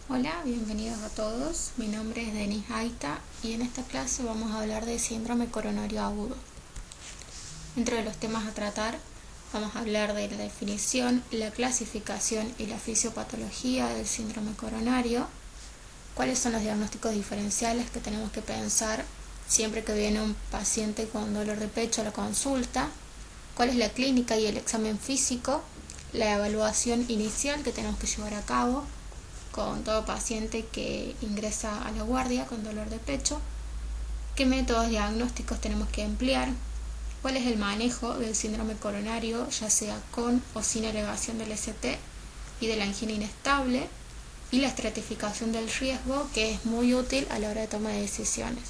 Hola, bienvenidos a todos. Mi nombre es Denise Aita y en esta clase vamos a hablar de síndrome coronario agudo. Entre los temas a tratar vamos a hablar de la definición, la clasificación y la fisiopatología del síndrome coronario, cuáles son los diagnósticos diferenciales que tenemos que pensar siempre que viene un paciente con dolor de pecho a la consulta, cuál es la clínica y el examen físico, la evaluación inicial que tenemos que llevar a cabo con todo paciente que ingresa a la guardia con dolor de pecho, qué métodos diagnósticos tenemos que emplear, cuál es el manejo del síndrome coronario, ya sea con o sin elevación del ST y de la angina inestable, y la estratificación del riesgo, que es muy útil a la hora de toma de decisiones.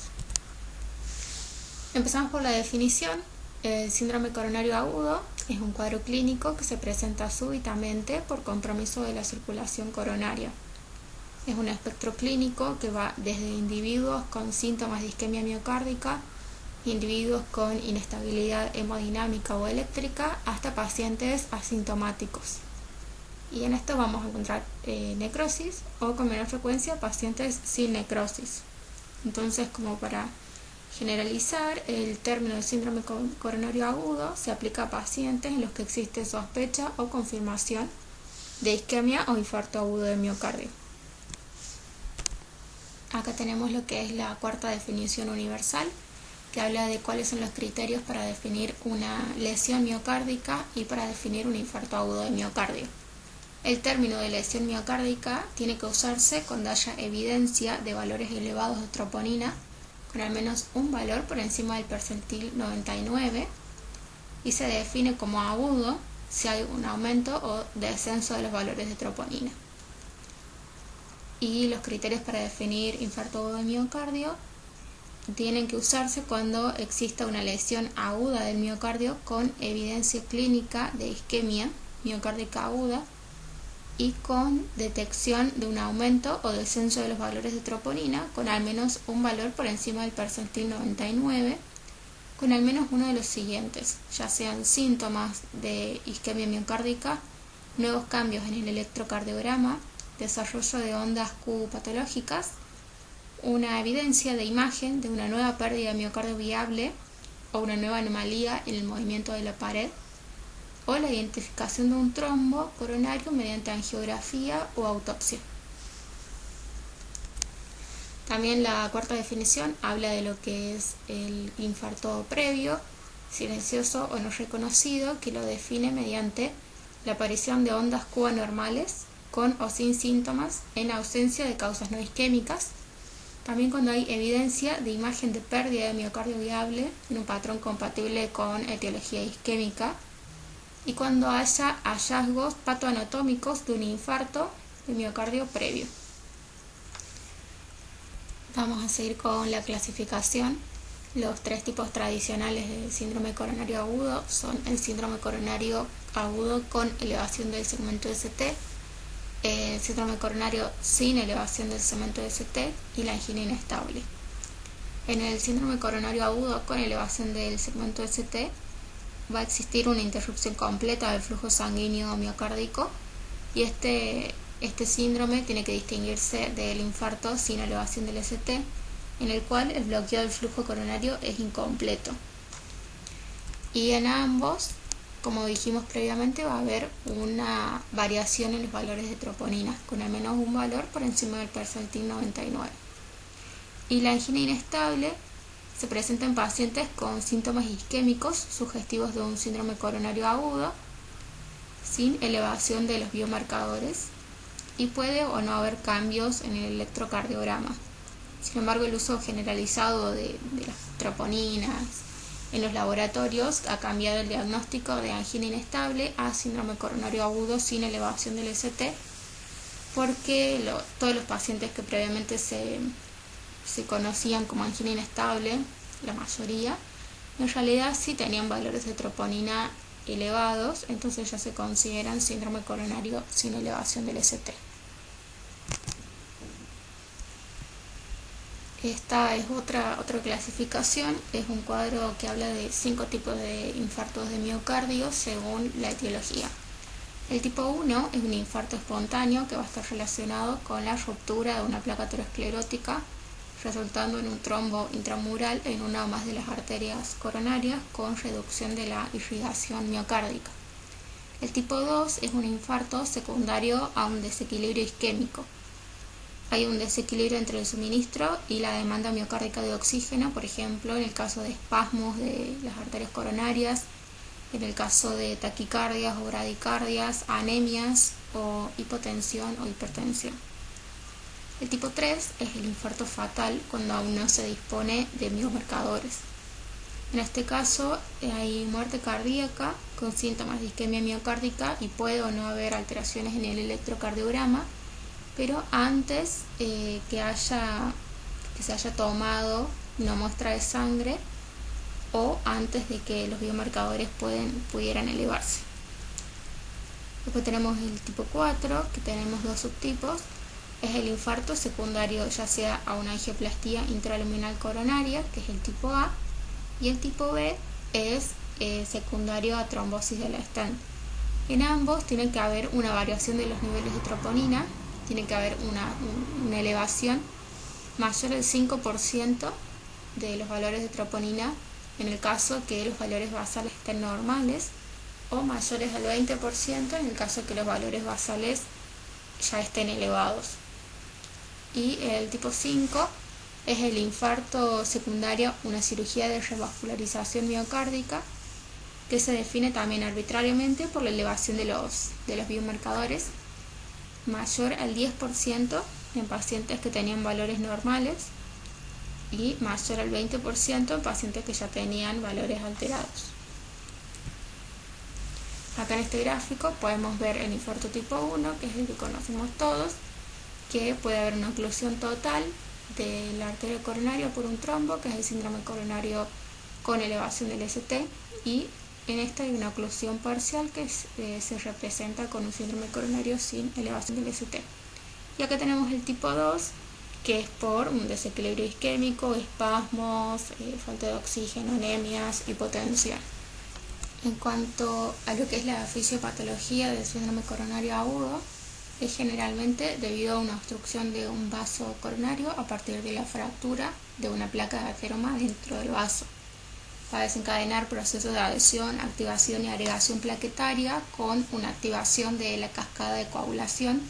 Empezamos por la definición. El síndrome coronario agudo es un cuadro clínico que se presenta súbitamente por compromiso de la circulación coronaria. Es un espectro clínico que va desde individuos con síntomas de isquemia miocárdica, individuos con inestabilidad hemodinámica o eléctrica, hasta pacientes asintomáticos. Y en esto vamos a encontrar necrosis o con menor frecuencia pacientes sin necrosis. Entonces, como para generalizar, el término de síndrome coronario agudo se aplica a pacientes en los que existe sospecha o confirmación de isquemia o infarto agudo de miocardio. Acá tenemos lo que es la cuarta definición universal, que habla de cuáles son los criterios para definir una lesión miocárdica y para definir un infarto agudo de miocardio. El término de lesión miocárdica tiene que usarse cuando haya evidencia de valores elevados de troponina, con al menos un valor por encima del percentil 99, y se define como agudo si hay un aumento o descenso de los valores de troponina. Y los criterios para definir infarto agudo de miocardio tienen que usarse cuando exista una lesión aguda del miocardio con evidencia clínica de isquemia miocárdica aguda y con detección de un aumento o descenso de los valores de troponina con al menos un valor por encima del percentil 99, con al menos uno de los siguientes, ya sean síntomas de isquemia miocárdica, nuevos cambios en el electrocardiograma, desarrollo de ondas Q patológicas, una evidencia de imagen de una nueva pérdida de miocardio viable o una nueva anomalía en el movimiento de la pared, o la identificación de un trombo coronario mediante angiografía o autopsia. También la cuarta definición habla de lo que es el infarto previo, silencioso o no reconocido, que lo define mediante la aparición de ondas Q anormales con o sin síntomas en ausencia de causas no isquémicas. También cuando hay evidencia de imagen de pérdida de miocardio viable en un patrón compatible con etiología isquémica, y cuando haya hallazgos patoanatómicos de un infarto de miocardio previo. Vamos a seguir con la clasificación. Los tres tipos tradicionales de síndrome coronario agudo son el síndrome coronario agudo con elevación del segmento ST, el síndrome coronario sin elevación del segmento ST y la angina inestable. En el síndrome coronario agudo con elevación del segmento ST va a existir una interrupción completa del flujo sanguíneo miocárdico, y este síndrome tiene que distinguirse del infarto sin elevación del ST, en el cual el bloqueo del flujo coronario es incompleto. Y en ambos, como dijimos previamente, va a haber una variación en los valores de troponina, con al menos un valor por encima del percentil 99. Y la angina inestable se presenta en pacientes con síntomas isquémicos sugestivos de un síndrome coronario agudo, sin elevación de los biomarcadores, y puede o no haber cambios en el electrocardiograma. Sin embargo, el uso generalizado de las troponinas en los laboratorios ha cambiado el diagnóstico de angina inestable a síndrome coronario agudo sin elevación del ST, porque todos los pacientes que previamente se conocían como angina inestable, la mayoría, en realidad sí tenían valores de troponina elevados, entonces ya se consideran síndrome coronario sin elevación del ST. Esta es otra clasificación, es un cuadro que habla de 5 tipos de infartos de miocardio según la etiología. El tipo 1 es un infarto espontáneo que va a estar relacionado con la ruptura de una placa aterosclerótica, resultando en un trombo intramural en una o más de las arterias coronarias con reducción de la irrigación miocárdica. El tipo 2 es un infarto secundario a un desequilibrio isquémico. Hay un desequilibrio entre el suministro y la demanda miocárdica de oxígeno, por ejemplo, en el caso de espasmos de las arterias coronarias, en el caso de taquicardias o bradicardias, anemias o hipotensión o hipertensión. El tipo 3 es el infarto fatal cuando aún no se dispone de biomarcadores. En este caso hay muerte cardíaca con síntomas de isquemia miocárdica y puede o no haber alteraciones en el electrocardiograma, pero antes que se haya tomado una muestra de sangre o antes de que los biomarcadores pudieran elevarse. Después tenemos el tipo 4, que tenemos dos subtipos. Es el infarto secundario ya sea a una angioplastía intraluminal coronaria, que es el tipo A, y el tipo B es secundario a trombosis de la stent. En ambos tiene que haber una variación de los niveles de troponina, tiene que haber una elevación mayor al 5% de los valores de troponina en el caso que los valores basales estén normales, o mayores al 20% en el caso que los valores basales ya estén elevados. Y el tipo 5 es el infarto secundario, una cirugía de revascularización miocárdica, que se define también arbitrariamente por la elevación de los biomarcadores mayor al 10% en pacientes que tenían valores normales y mayor al 20% en pacientes que ya tenían valores alterados. Acá en este gráfico podemos ver el infarto tipo 1, que es el que conocemos todos, que puede haber una oclusión total de la arteria coronaria por un trombo, que es el síndrome coronario con elevación del ST, y en esta hay una oclusión parcial que se representa con un síndrome coronario sin elevación del ST. Y acá tenemos el tipo 2, que es por un desequilibrio isquémico, espasmos, falta de oxígeno, anemias, hipotensión. En cuanto a lo que es la fisiopatología del síndrome coronario agudo, es generalmente debido a una obstrucción de un vaso coronario a partir de la fractura de una placa de ateroma dentro del vaso. Va a desencadenar procesos de adhesión, activación y agregación plaquetaria con una activación de la cascada de coagulación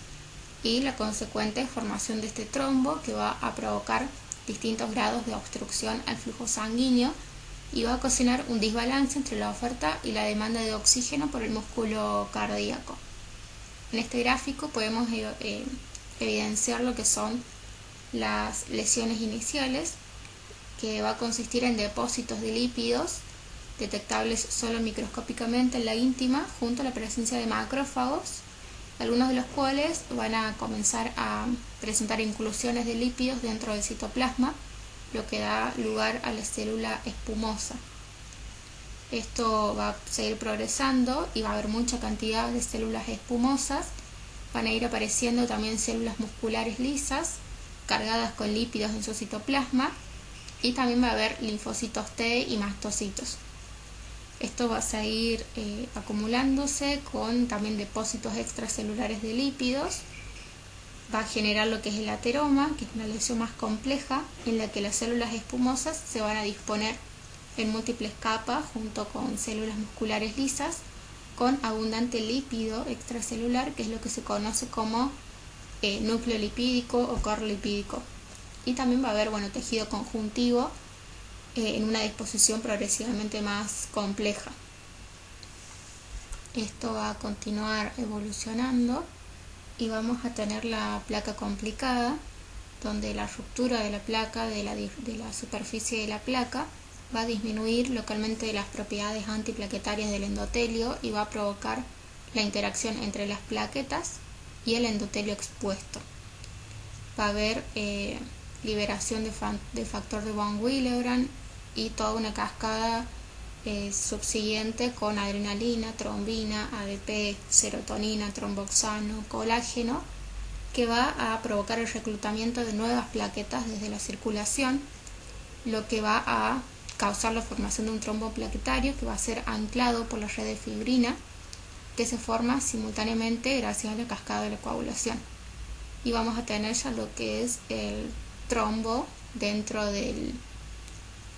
y la consecuente formación de este trombo, que va a provocar distintos grados de obstrucción al flujo sanguíneo y va a ocasionar un desbalance entre la oferta y la demanda de oxígeno por el músculo cardíaco. En este gráfico podemos evidenciar lo que son las lesiones iniciales, que va a consistir en depósitos de lípidos detectables solo microscópicamente en la íntima junto a la presencia de macrófagos, algunos de los cuales van a comenzar a presentar inclusiones de lípidos dentro del citoplasma, lo que da lugar a la célula espumosa. Esto va a seguir progresando y va a haber mucha cantidad de células espumosas. Van a ir apareciendo también células musculares lisas cargadas con lípidos en su citoplasma, y también va a haber linfocitos T y mastocitos. Esto va a seguir acumulándose con también depósitos extracelulares de lípidos. Va a generar lo que es el ateroma, que es una lesión más compleja en la que las células espumosas se van a disponer en múltiples capas junto con células musculares lisas con abundante lípido extracelular, que es lo que se conoce como núcleo lipídico o core lipídico. Y también va a haber tejido conjuntivo en una disposición progresivamente más compleja. Esto va a continuar evolucionando y vamos a tener la placa complicada, donde la ruptura de la placa, de la superficie de la placa, va a disminuir localmente las propiedades antiplaquetarias del endotelio y va a provocar la interacción entre las plaquetas y el endotelio expuesto. Va a haber liberación de factor de von Willebrand y toda una cascada subsiguiente con adrenalina, trombina, ADP, serotonina, tromboxano, colágeno, que va a provocar el reclutamiento de nuevas plaquetas desde la circulación, lo que va a causar la formación de un trombo plaquetario que va a ser anclado por la red de fibrina que se forma simultáneamente gracias a la cascada de la coagulación. Y vamos a tener ya lo que es el trombo dentro de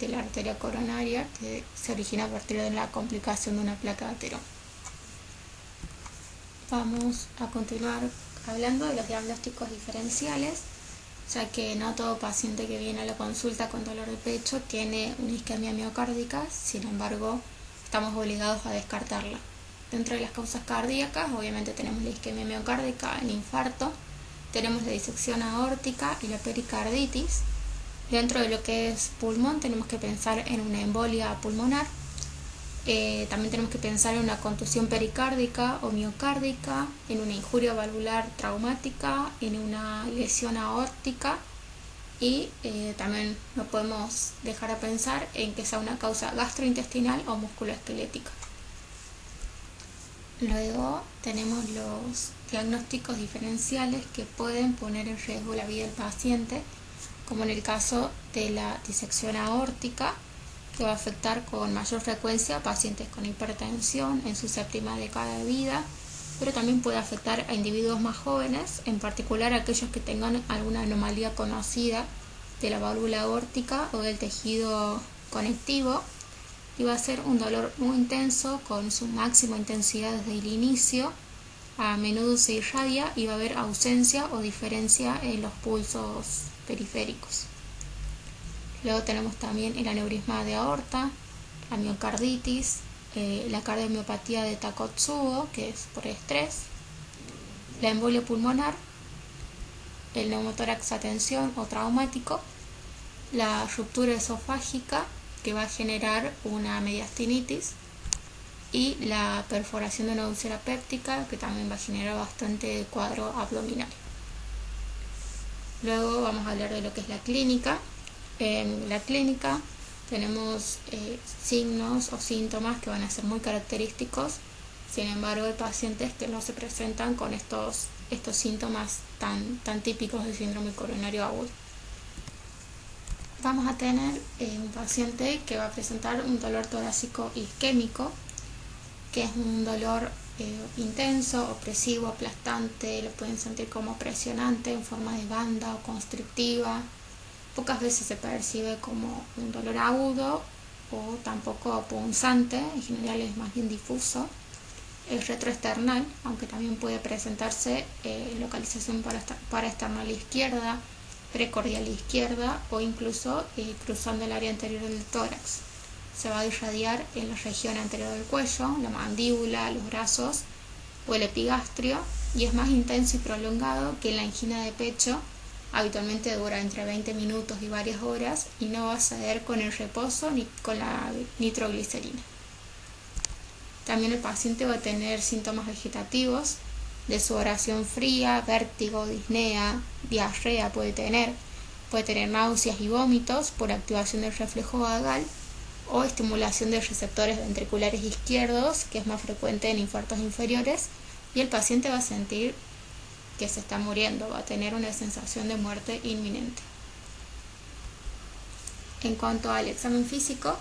la arteria coronaria, que se origina a partir de la complicación de una placa de ateroma. Vamos a continuar hablando de los diagnósticos diferenciales, ya que no todo paciente que viene a la consulta con dolor de pecho tiene una isquemia miocárdica, sin embargo estamos obligados a descartarla. Dentro de las causas cardíacas, obviamente tenemos la isquemia miocárdica, el infarto, tenemos la disección aórtica y la pericarditis. Dentro de lo que es pulmón tenemos que pensar en una embolia pulmonar, también tenemos que pensar en una contusión pericárdica o miocárdica, en una injuria valvular traumática, en una lesión aórtica y también no podemos dejar de pensar en que sea una causa gastrointestinal o musculoesquelética. Luego tenemos los diagnósticos diferenciales que pueden poner en riesgo la vida del paciente, como en el caso de la disección aórtica, que va a afectar con mayor frecuencia a pacientes con hipertensión en su séptima década de vida, pero también puede afectar a individuos más jóvenes, en particular aquellos que tengan alguna anomalía conocida de la válvula aórtica o del tejido conectivo, y va a ser un dolor muy intenso con su máxima intensidad desde el inicio. A menudo se irradia y va a haber ausencia o diferencia en los pulsos periféricos. Luego tenemos también el aneurisma de aorta, la miocarditis, la cardiomiopatía de Takotsubo, que es por estrés, la embolia pulmonar, el neumotórax a tensión o traumático, la ruptura esofágica, que va a generar una mediastinitis, y la perforación de una úlcera péptica, que también va a generar bastante cuadro abdominal. Luego vamos a hablar de lo que es la clínica. En la clínica tenemos signos o síntomas que van a ser muy característicos. Sin embargo, hay pacientes que no se presentan con estos síntomas tan típicos del síndrome coronario agudo. Vamos a tener un paciente que va a presentar un dolor torácico isquémico, que es un dolor intenso, opresivo, aplastante, lo pueden sentir como presionante en forma de banda o constrictiva. Pocas veces se percibe como un dolor agudo o tampoco punzante, en general es más bien difuso. Es retroesternal, aunque también puede presentarse localización paraesternal izquierda, precordial izquierda o incluso cruzando el área anterior del tórax. Se va a irradiar en la región anterior del cuello, la mandíbula, los brazos o el epigastrio, y es más intenso y prolongado que la angina de pecho. Habitualmente dura entre 20 minutos y varias horas y no va a ceder con el reposo ni con la nitroglicerina. También el paciente va a tener síntomas vegetativos de sudoración fría, vértigo, disnea, diarrea puede tener náuseas y vómitos por activación del reflejo vagal o estimulación de receptores ventriculares izquierdos, que es más frecuente en infartos inferiores, y el paciente va a sentir que se está muriendo, va a tener una sensación de muerte inminente. En cuanto al examen físico,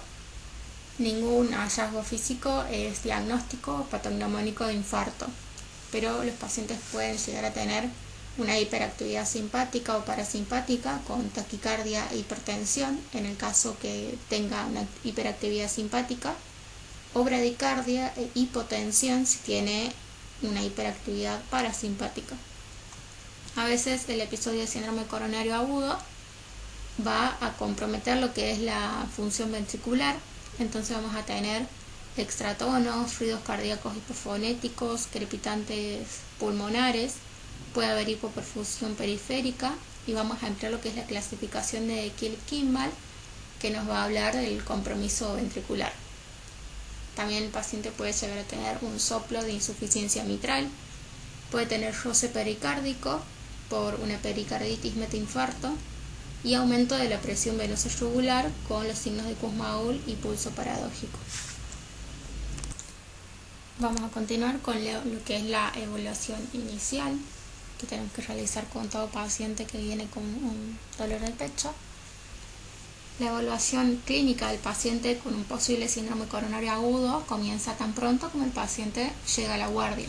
ningún hallazgo físico es diagnóstico patognomónico de infarto, pero los pacientes pueden llegar a tener una hiperactividad simpática o parasimpática con taquicardia e hipertensión, en el caso que tenga una hiperactividad simpática, o bradicardia e hipotensión si tiene una hiperactividad parasimpática. A veces el episodio de síndrome coronario agudo va a comprometer lo que es la función ventricular, entonces vamos a tener extratonos, ruidos cardíacos hipofonéticos, crepitantes pulmonares, puede haber hipoperfusión periférica, y vamos a emplear lo que es la clasificación de Kiel-Kimball, que nos va a hablar del compromiso ventricular. También el paciente puede llegar a tener un soplo de insuficiencia mitral, puede tener roce pericárdico por una pericarditis metainfarto y aumento de la presión venosa yugular con los signos de Kussmaul y pulso paradójico. Vamos a continuar con lo que es la evaluación inicial que tenemos que realizar con todo paciente que viene con un dolor de pecho. La evaluación clínica del paciente con un posible síndrome coronario agudo comienza tan pronto como el paciente llega a la guardia.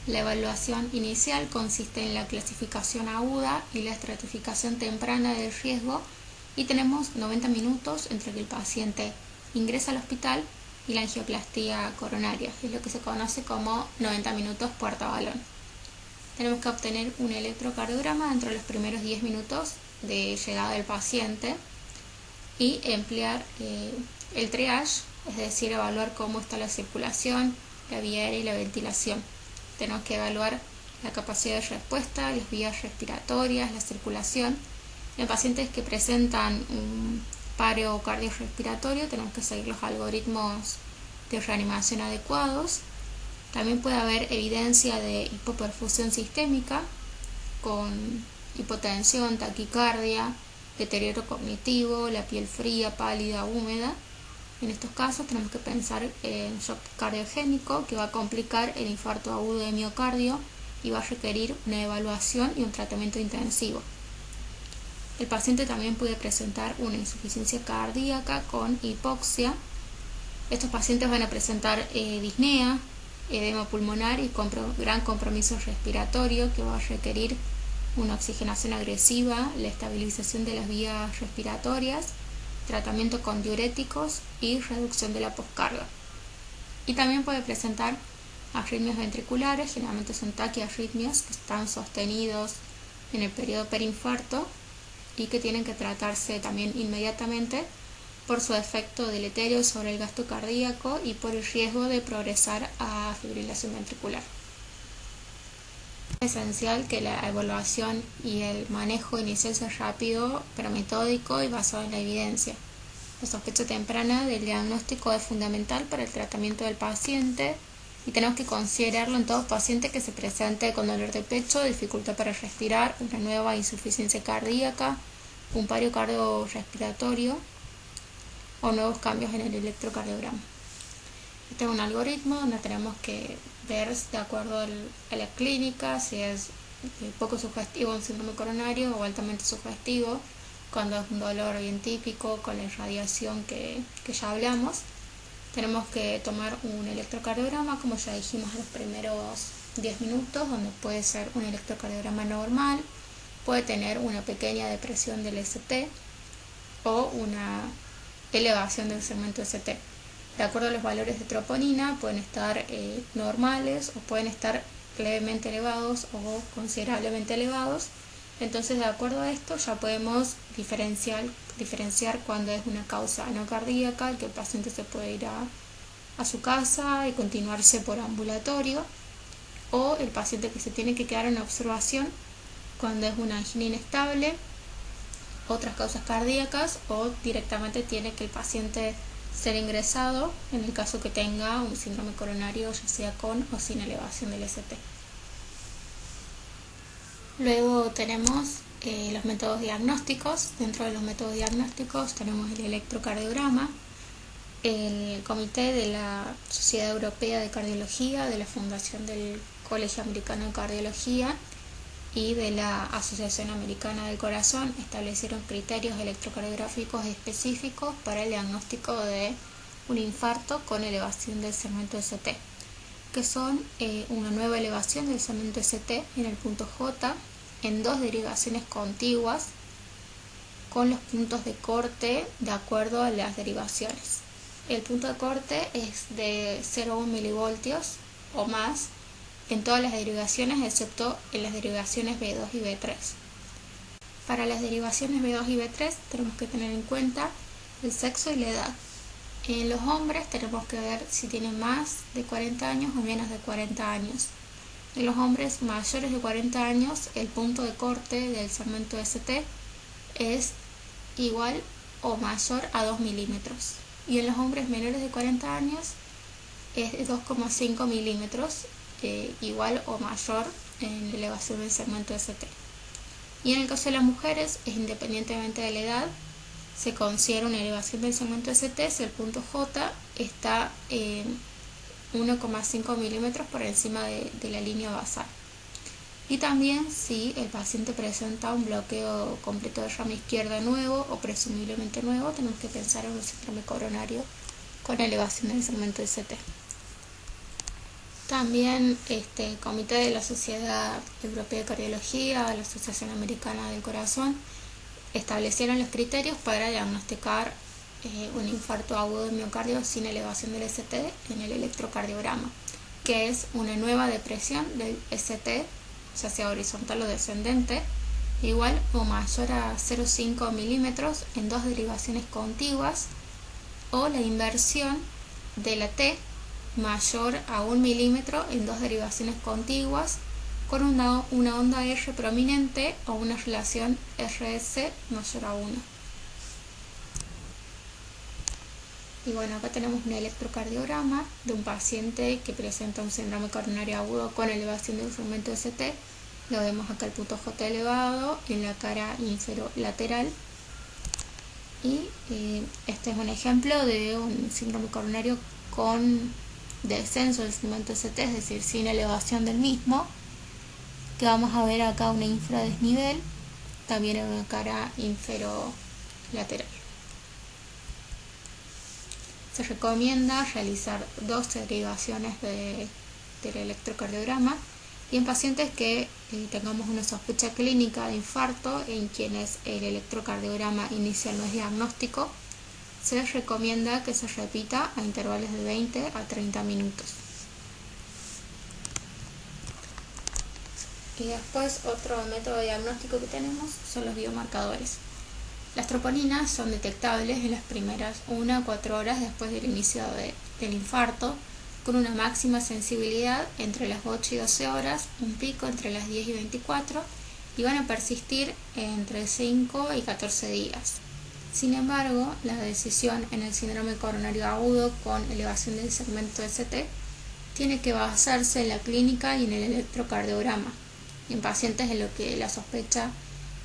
La evaluación inicial consiste en la clasificación aguda y la estratificación temprana del riesgo y tenemos 90 minutos entre que el paciente ingresa al hospital y la angioplastía coronaria, es lo que se conoce como 90 minutos puerta balón. Tenemos que obtener un electrocardiograma dentro de los primeros 10 minutos de llegada del paciente y emplear el triage, es decir, evaluar cómo está la circulación, la vía aérea y la ventilación. Tenemos que evaluar la capacidad de respuesta, las vías respiratorias, la circulación. En pacientes que presentan un paro cardiorrespiratorio tenemos que seguir los algoritmos de reanimación adecuados. También puede haber evidencia de hipoperfusión sistémica con hipotensión, taquicardia, deterioro cognitivo, la piel fría, pálida, húmeda. En estos casos tenemos que pensar en shock cardiogénico, que va a complicar el infarto agudo de miocardio y va a requerir una evaluación y un tratamiento intensivo. El paciente también puede presentar una insuficiencia cardíaca con hipoxia. Estos pacientes van a presentar disnea, edema pulmonar y gran compromiso respiratorio que va a requerir una oxigenación agresiva, la estabilización de las vías respiratorias, tratamiento con diuréticos y reducción de la poscarga. Y también puede presentar arritmias ventriculares, generalmente son taquiarritmias que están sostenidos en el periodo perinfarto y que tienen que tratarse también inmediatamente por su efecto deleterio sobre el gasto cardíaco y por el riesgo de progresar a fibrilación ventricular. Es esencial que la evaluación y el manejo inicial sea rápido, pero metódico y basado en la evidencia. La sospecha temprana del diagnóstico es fundamental para el tratamiento del paciente y tenemos que considerarlo en todo paciente que se presente con dolor de pecho, dificultad para respirar, una nueva insuficiencia cardíaca, un paro cardiorrespiratorio o nuevos cambios en el electrocardiograma. Este es un algoritmo donde tenemos que ver de acuerdo a la clínica si es poco sugestivo un síndrome coronario o altamente sugestivo, cuando es un dolor bien típico con la irradiación que ya hablamos. Tenemos que tomar un electrocardiograma, como ya dijimos, en los primeros 10 minutos, donde puede ser un electrocardiograma normal, puede tener una pequeña depresión del ST o una elevación del segmento ST. De acuerdo a los valores de troponina, pueden estar normales o pueden estar levemente elevados o considerablemente elevados. Entonces, de acuerdo a esto, ya podemos diferenciar cuando es una causa no cardíaca, que el paciente se puede ir a su casa y continuarse por ambulatorio, o el paciente que se tiene que quedar en observación cuando es una angina inestable, otras causas cardíacas, o directamente tiene que el paciente ser ingresado en el caso que tenga un síndrome coronario, ya sea con o sin elevación del ST. Luego tenemos los métodos diagnósticos. Dentro de los métodos diagnósticos tenemos el electrocardiograma, el comité de la Sociedad Europea de Cardiología, de la Fundación del Colegio Americano de Cardiología y de la Asociación Americana del Corazón establecieron criterios electrocardiográficos específicos para el diagnóstico de un infarto con elevación del segmento ST, que son una nueva elevación del segmento ST en el punto J en dos derivaciones contiguas con los puntos de corte de acuerdo a las derivaciones. El punto de corte es de 0,1 milivoltios o más en todas las derivaciones excepto en las derivaciones B2 y B3. Para las derivaciones B2 y B3 tenemos que tener en cuenta el sexo y la edad. En los hombres tenemos que ver si tienen más de 40 años o menos de 40 años. En los hombres mayores de 40 años el punto de corte del segmento ST es igual o mayor a 2 milímetros. Y en los hombres menores de 40 años es de 2,5 milímetros, igual o mayor en la elevación del segmento ST. Y en el caso de las mujeres, es independientemente de la edad, se considera una elevación del segmento ST si el punto J está 1,5 milímetros por encima de la línea basal. y también si el paciente presenta un bloqueo completo de rama izquierda nuevo o presumiblemente nuevo, tenemos que pensar en un síndrome coronario con elevación del segmento ST. También el Comité de la Sociedad Europea de Cardiología, la Asociación Americana del Corazón, establecieron los criterios para diagnosticar un infarto agudo de miocardio sin elevación del ST en el electrocardiograma, que es una nueva depresión del ST, ya sea horizontal o descendente, igual o mayor a 0,5 milímetros en dos derivaciones contiguas, o la inversión de la T mayor a 1 milímetro en dos derivaciones contiguas con una onda R prominente o una relación RS mayor a 1. Y bueno, acá tenemos un electrocardiograma de un paciente que presenta un síndrome coronario agudo con elevación del segmento ST. Lo vemos acá el punto J elevado en la cara inferolateral. Y este es un ejemplo de un síndrome coronario con descenso del segmento ST, es decir, sin elevación del mismo, que vamos a ver acá una infradesnivel, también en una cara inferolateral. Se recomienda realizar 2 derivaciones del electrocardiograma y en pacientes que tengamos una sospecha clínica de infarto en quienes el electrocardiograma inicial no es diagnóstico, se recomienda que se repita a intervalos de 20 a 30 minutos. Y después otro método diagnóstico que tenemos son los biomarcadores. Las troponinas son detectables en las primeras 1 a 4 horas después del inicio del infarto, con una máxima sensibilidad entre las 8 y 12 horas, un pico entre las 10 y 24, y van a persistir entre 5 y 14 días. Sin embargo, la decisión en el síndrome coronario agudo con elevación del segmento ST tiene que basarse en la clínica y en el electrocardiograma. En pacientes en los que la sospecha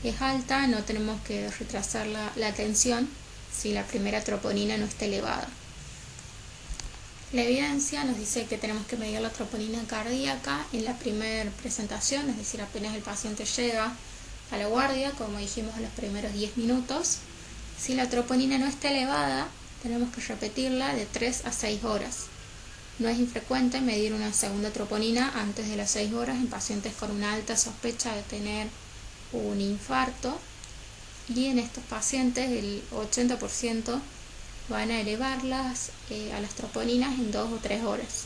es alta, no tenemos que retrasar la atención si la primera troponina no está elevada. La evidencia nos dice que tenemos que medir la troponina cardíaca en la primera presentación, es decir, apenas el paciente llega a la guardia, como dijimos en los primeros 10 minutos. Si la troponina no está elevada, tenemos que repetirla de 3 a 6 horas. No es infrecuente medir una segunda troponina antes de las 6 horas en pacientes con una alta sospecha de tener un infarto, y en estos pacientes el 80% van a elevarlas a las troponinas en 2 o 3 horas.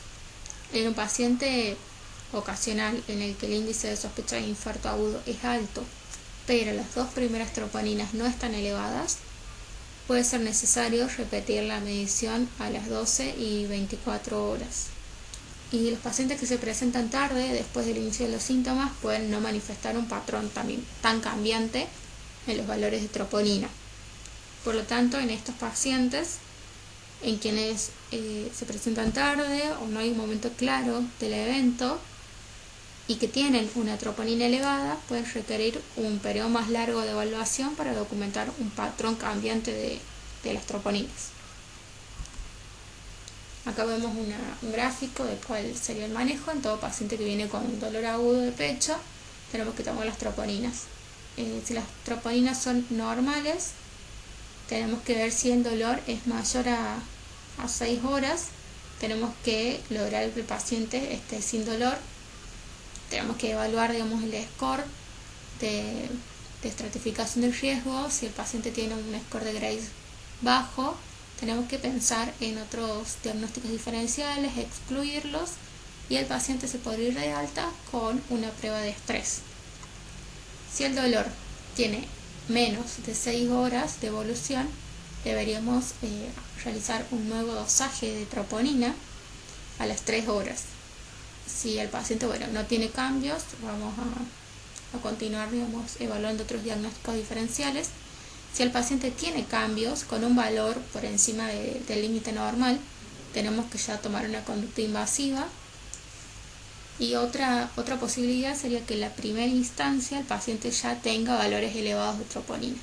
En un paciente ocasional en el que el índice de sospecha de infarto agudo es alto, pero las 2 primeras troponinas no están elevadas, puede ser necesario repetir la medición a las 12 y 24 horas. Y los pacientes que se presentan tarde, después del inicio de los síntomas, pueden no manifestar un patrón tan cambiante en los valores de troponina. Por lo tanto, en estos pacientes en quienes se presentan tarde o no hay un momento claro del evento y que tienen una troponina elevada, pueden requerir un periodo más largo de evaluación para documentar un patrón cambiante de las troponinas. Acá vemos un gráfico de cuál sería el manejo. En todo paciente que viene con dolor agudo de pecho, tenemos que tomar las troponinas. Si las troponinas son normales, tenemos que ver si el dolor es mayor a 6 horas. Tenemos que lograr que el paciente esté sin dolor. Tenemos que evaluar, digamos, el score de estratificación del riesgo. Si el paciente tiene un score de Graves bajo, tenemos que pensar en otros diagnósticos diferenciales, excluirlos, y el paciente se podría ir de alta con una prueba de estrés. Si el dolor tiene menos de 6 horas de evolución, deberíamos realizar un nuevo dosaje de troponina a las 3 horas. Si el paciente no tiene cambios, vamos a continuar, digamos, evaluando otros diagnósticos diferenciales. Si el paciente tiene cambios con un valor por encima del límite normal, tenemos que ya tomar una conducta invasiva. Y otra posibilidad sería que en la primera instancia el paciente ya tenga valores elevados de troponina.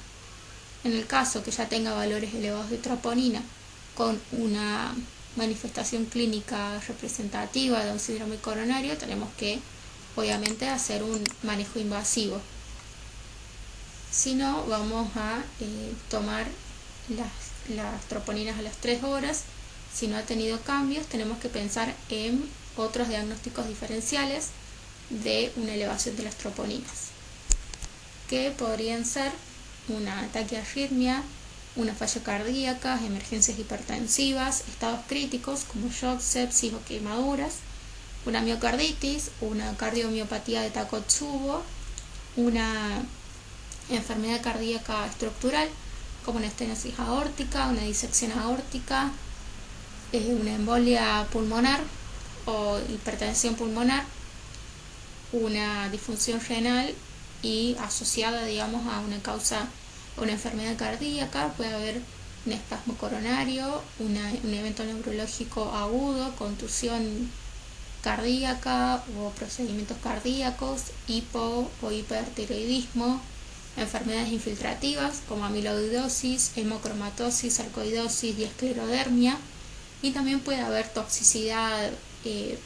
En el caso que ya tenga valores elevados de troponina con una manifestación clínica representativa de un síndrome coronario, tenemos que obviamente hacer un manejo invasivo. Si no, vamos a tomar las troponinas a las 3 horas. Si no ha tenido cambios, tenemos que pensar en otros diagnósticos diferenciales de una elevación de las troponinas, que podrían ser un ataque de arritmia, una falla cardíaca, emergencias hipertensivas, estados críticos como shock, sepsis o quemaduras, una miocarditis, una cardiomiopatía de Takotsubo, una enfermedad cardíaca estructural como una estenosis aórtica, una disección aórtica, una embolia pulmonar o hipertensión pulmonar, una disfunción renal y asociada, digamos, a una causa, una enfermedad cardíaca. Puede haber un espasmo coronario, un evento neurológico agudo, contusión cardíaca o procedimientos cardíacos, hipo o hipertiroidismo, enfermedades infiltrativas como amiloidosis, hemocromatosis, sarcoidosis y esclerodermia, y también puede haber toxicidad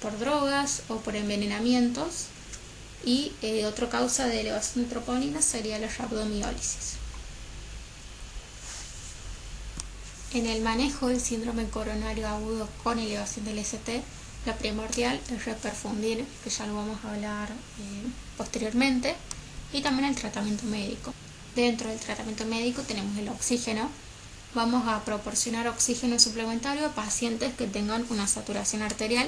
por drogas o por envenenamientos, y otra causa de elevación de troponinas sería la rhabdomiólisis. En el manejo del síndrome coronario agudo con elevación del ST, lo primordial es reperfundir, que ya lo vamos a hablar posteriormente, y también el tratamiento médico. Dentro del tratamiento médico tenemos el oxígeno. Vamos a proporcionar oxígeno suplementario a pacientes que tengan una saturación arterial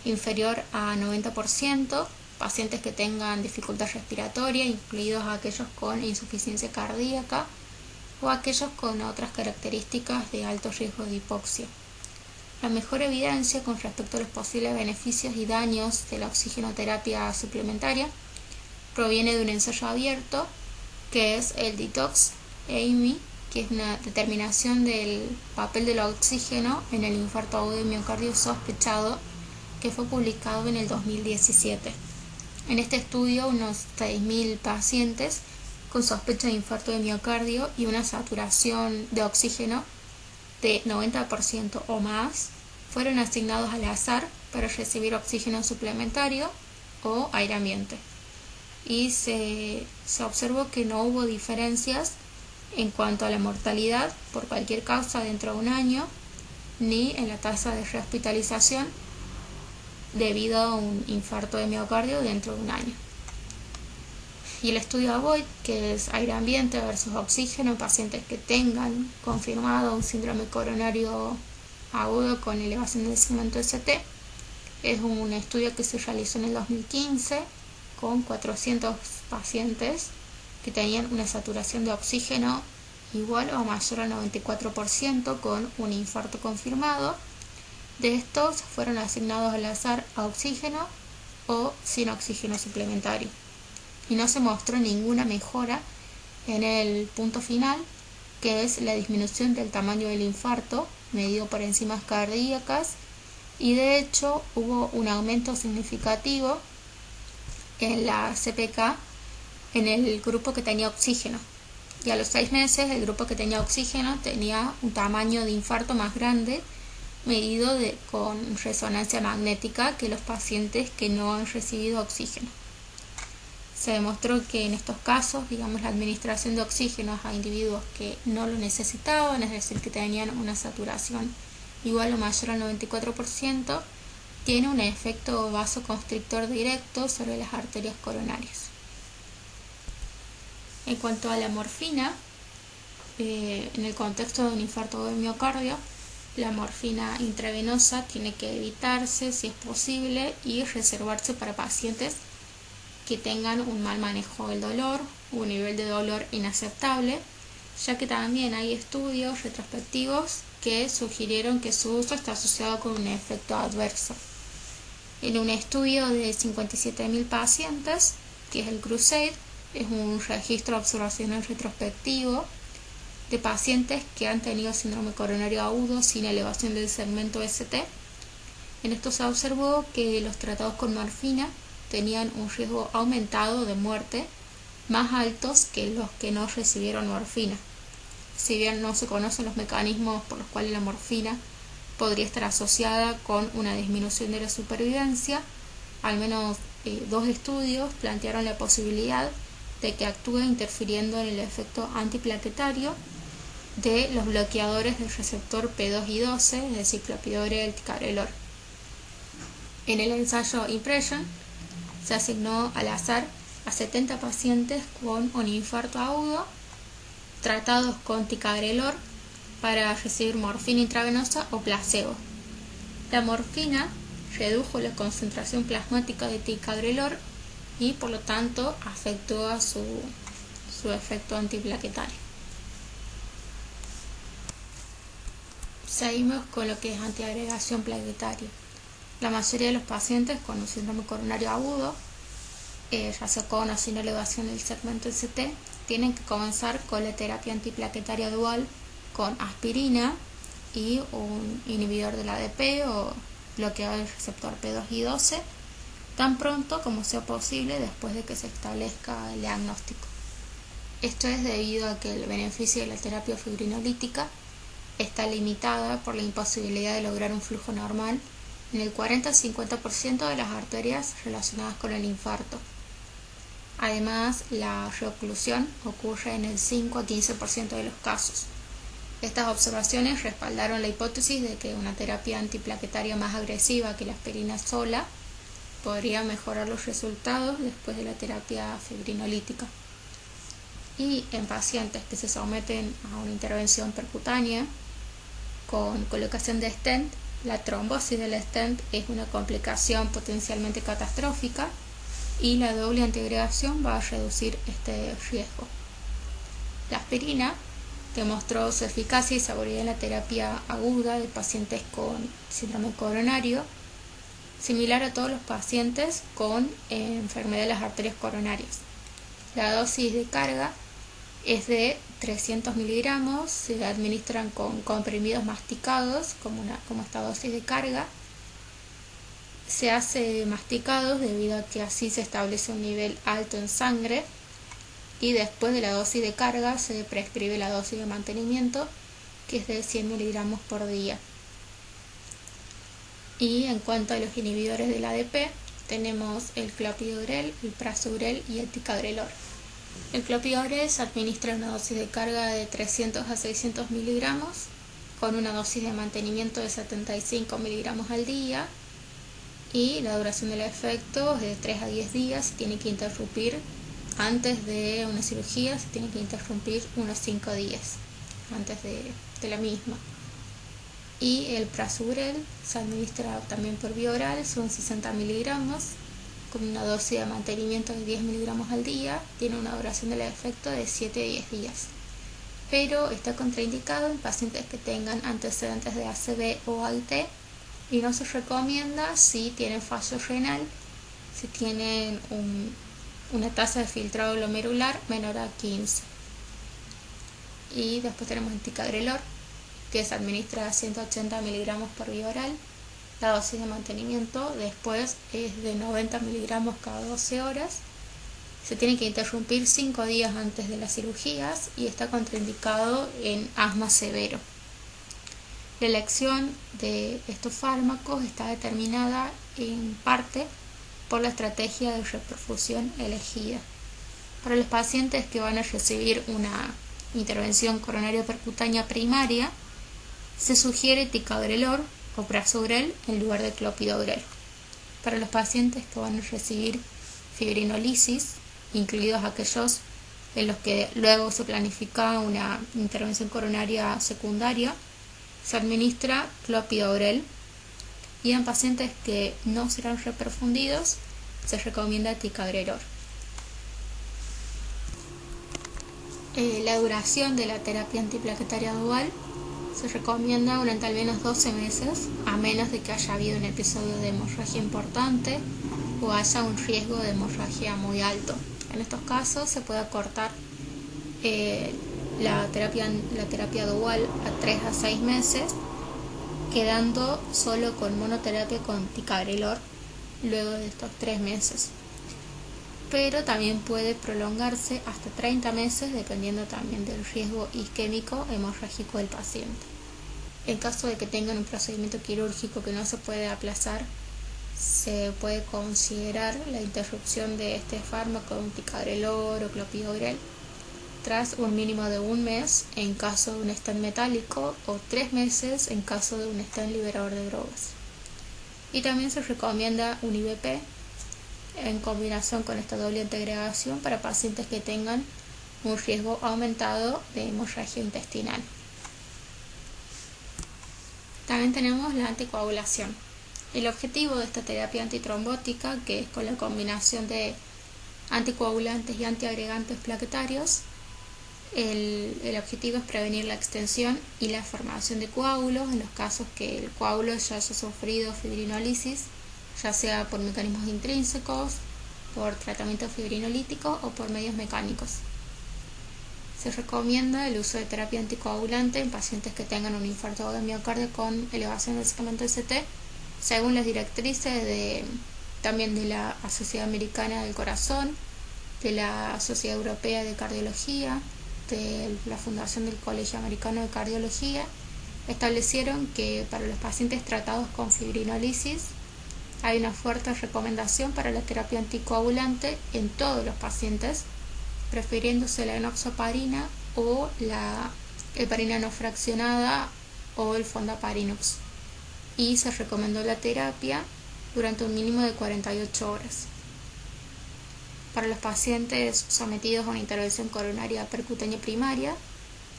inferior a 90%, pacientes que tengan dificultad respiratoria, incluidos aquellos con insuficiencia cardíaca o aquellos con otras características de alto riesgo de hipoxia. La mejor evidencia con respecto a los posibles beneficios y daños de la oxigenoterapia suplementaria proviene de un ensayo abierto que es el Detox AIMI, que es una determinación del papel del oxígeno en el infarto agudo de miocardio sospechado, que fue publicado en el 2017. En este estudio, unos 6.000 pacientes con sospecha de infarto de miocardio y una saturación de oxígeno de 90% o más fueron asignados al azar para recibir oxígeno suplementario o aire ambiente. Y se observó que no hubo diferencias en cuanto a la mortalidad por cualquier causa dentro de un año, ni en la tasa de rehospitalización debido a un infarto de miocardio dentro de un año. Y el estudio AVOID, que es aire ambiente versus oxígeno en pacientes que tengan confirmado un síndrome coronario agudo con elevación del segmento ST, es un estudio que se realizó en el 2015 con 400 pacientes que tenían una saturación de oxígeno igual o mayor al 94% con un infarto confirmado. De estos fueron asignados al azar a oxígeno o sin oxígeno suplementario, y no se mostró ninguna mejora en el punto final, que es la disminución del tamaño del infarto medido por enzimas cardíacas, y de hecho hubo un aumento significativo en la CPK en el grupo que tenía oxígeno, y a los 6 meses el grupo que tenía oxígeno tenía un tamaño de infarto más grande medido con resonancia magnética que los pacientes que no han recibido oxígeno. Se demostró que en estos casos, digamos, la administración de oxígeno a individuos que no lo necesitaban, es decir, que tenían una saturación igual o mayor al 94%, tiene un efecto vasoconstrictor directo sobre las arterias coronarias. En cuanto a la morfina, en el contexto de un infarto de miocardio, la morfina intravenosa tiene que evitarse si es posible y reservarse para pacientes que tengan un mal manejo del dolor, un nivel de dolor inaceptable, ya que también hay estudios retrospectivos que sugirieron que su uso está asociado con un efecto adverso. En un estudio de 57.000 pacientes, que es el CRUSADE, es un registro observacional retrospectivo de pacientes que han tenido síndrome coronario agudo sin elevación del segmento ST. En esto se observó que los tratados con morfina tenían un riesgo aumentado de muerte más altos que los que no recibieron morfina. Si bien no se conocen los mecanismos por los cuales la morfina podría estar asociada con una disminución de la supervivencia, al menos dos estudios plantearon la posibilidad de que actúe interfiriendo en el efecto antiplaquetario de los bloqueadores del receptor P2 y 12, es decir, clopidogrel, ticagrelor. En el ensayo Impression se asignó al azar a 70 pacientes con un infarto agudo tratados con ticagrelor para recibir morfina intravenosa o placebo. La morfina redujo la concentración plasmática de ticagrelor y por lo tanto afectó a su efecto antiplaquetario. Seguimos con lo que es antiagregación plaquetaria. La mayoría de los pacientes con un síndrome coronario agudo, ya sea con o sin elevación del segmento ST, tienen que comenzar con la terapia antiplaquetaria dual con aspirina y un inhibidor del ADP o bloqueador del receptor P2 y 12 tan pronto como sea posible después de que se establezca el diagnóstico. Esto es debido a que el beneficio de la terapia fibrinolítica está limitada por la imposibilidad de lograr un flujo normal en el 40-50% de las arterias relacionadas con el infarto. Además, la reoclusión ocurre en el 5-15% de los casos. Estas observaciones respaldaron la hipótesis de que una terapia antiplaquetaria más agresiva que la aspirina sola podría mejorar los resultados después de la terapia fibrinolítica. Y en pacientes que se someten a una intervención percutánea con colocación de stent, la trombosis del stent es una complicación potencialmente catastrófica y la doble antiagregación va a reducir este riesgo. La aspirina demostró su eficacia y seguridad en la terapia aguda de pacientes con síndrome coronario, similar a todos los pacientes con enfermedad de las arterias coronarias. La dosis de carga es de 300 miligramos, se administran con comprimidos masticados como esta dosis de carga. Se hace masticados debido a que así se establece un nivel alto en sangre y después de la dosis de carga se prescribe la dosis de mantenimiento, que es de 100 miligramos por día. Y en cuanto a los inhibidores del ADP, tenemos el clopidogrel, el prasugrel y el ticagrelor. El clopidogrel se administra una dosis de carga de 300 a 600 miligramos con una dosis de mantenimiento de 75 miligramos al día y la duración del efecto es de 3 a 10 días. Se tiene que interrumpir antes de una cirugía, se tiene que interrumpir unos 5 días antes de la misma. Y el prasugrel se administra también por vía oral, son 60 miligramos con una dosis de mantenimiento de 10 miligramos al día, tiene una duración del efecto de 7 a 10 días, pero está contraindicado en pacientes que tengan antecedentes de ACV o AIT y no se recomienda si tienen fallo renal, si tienen una tasa de filtrado glomerular menor a 15. Y después tenemos el ticagrelor, que se administra a 180 miligramos por vía oral. La dosis de mantenimiento después es de 90 miligramos cada 12 horas. Se tiene que interrumpir 5 días antes de las cirugías y está contraindicado en asma severo. La elección de estos fármacos está determinada en parte por la estrategia de reperfusión elegida. Para los pacientes que van a recibir una intervención coronaria percutánea primaria, se sugiere ticagrelor o prasugrel en lugar de clopidogrel. Para los pacientes que van a recibir fibrinolisis, incluidos aquellos en los que luego se planifica una intervención coronaria secundaria, se administra clopidogrel, y en pacientes que no serán reperfundidos se recomienda ticagrelor. La duración de la terapia antiplaquetaria dual se recomienda durante al menos 12 meses, a menos de que haya habido un episodio de hemorragia importante o haya un riesgo de hemorragia muy alto. En estos casos se puede acortar la terapia dual a 3 a 6 meses, quedando solo con monoterapia con ticagrelor luego de estos 3 meses. Pero también puede prolongarse hasta 30 meses dependiendo también del riesgo isquémico hemorrágico del paciente. En caso de que tengan un procedimiento quirúrgico que no se puede aplazar, se puede considerar la interrupción de este fármaco, un ticagrelor o clopidogrel, tras un mínimo de 1 mes en caso de un stent metálico o 3 meses en caso de un stent liberador de drogas. Y también se recomienda un IVP en combinación con esta doble integración para pacientes que tengan un riesgo aumentado de hemorragia intestinal. También tenemos la anticoagulación. El objetivo de esta terapia antitrombótica, que es con la combinación de anticoagulantes y antiagregantes plaquetarios, el objetivo es prevenir la extensión y la formación de coágulos en los casos que el coágulo ya haya sufrido fibrinólisis, ya sea por mecanismos intrínsecos, por tratamiento fibrinolítico o por medios mecánicos. Se recomienda el uso de terapia anticoagulante en pacientes que tengan un infarto de miocardio con elevación del segmento ST, según las directrices también de la Sociedad Americana del Corazón, de la Sociedad Europea de Cardiología, de la Fundación del Colegio Americano de Cardiología. Establecieron que para los pacientes tratados con fibrinólisis hay una fuerte recomendación para la terapia anticoagulante en todos los pacientes, prefiriéndose la enoxaparina o la heparina no fraccionada o el fondaparinux, y se recomendó la terapia durante un mínimo de 48 horas. Para los pacientes sometidos a una intervención coronaria percutánea primaria,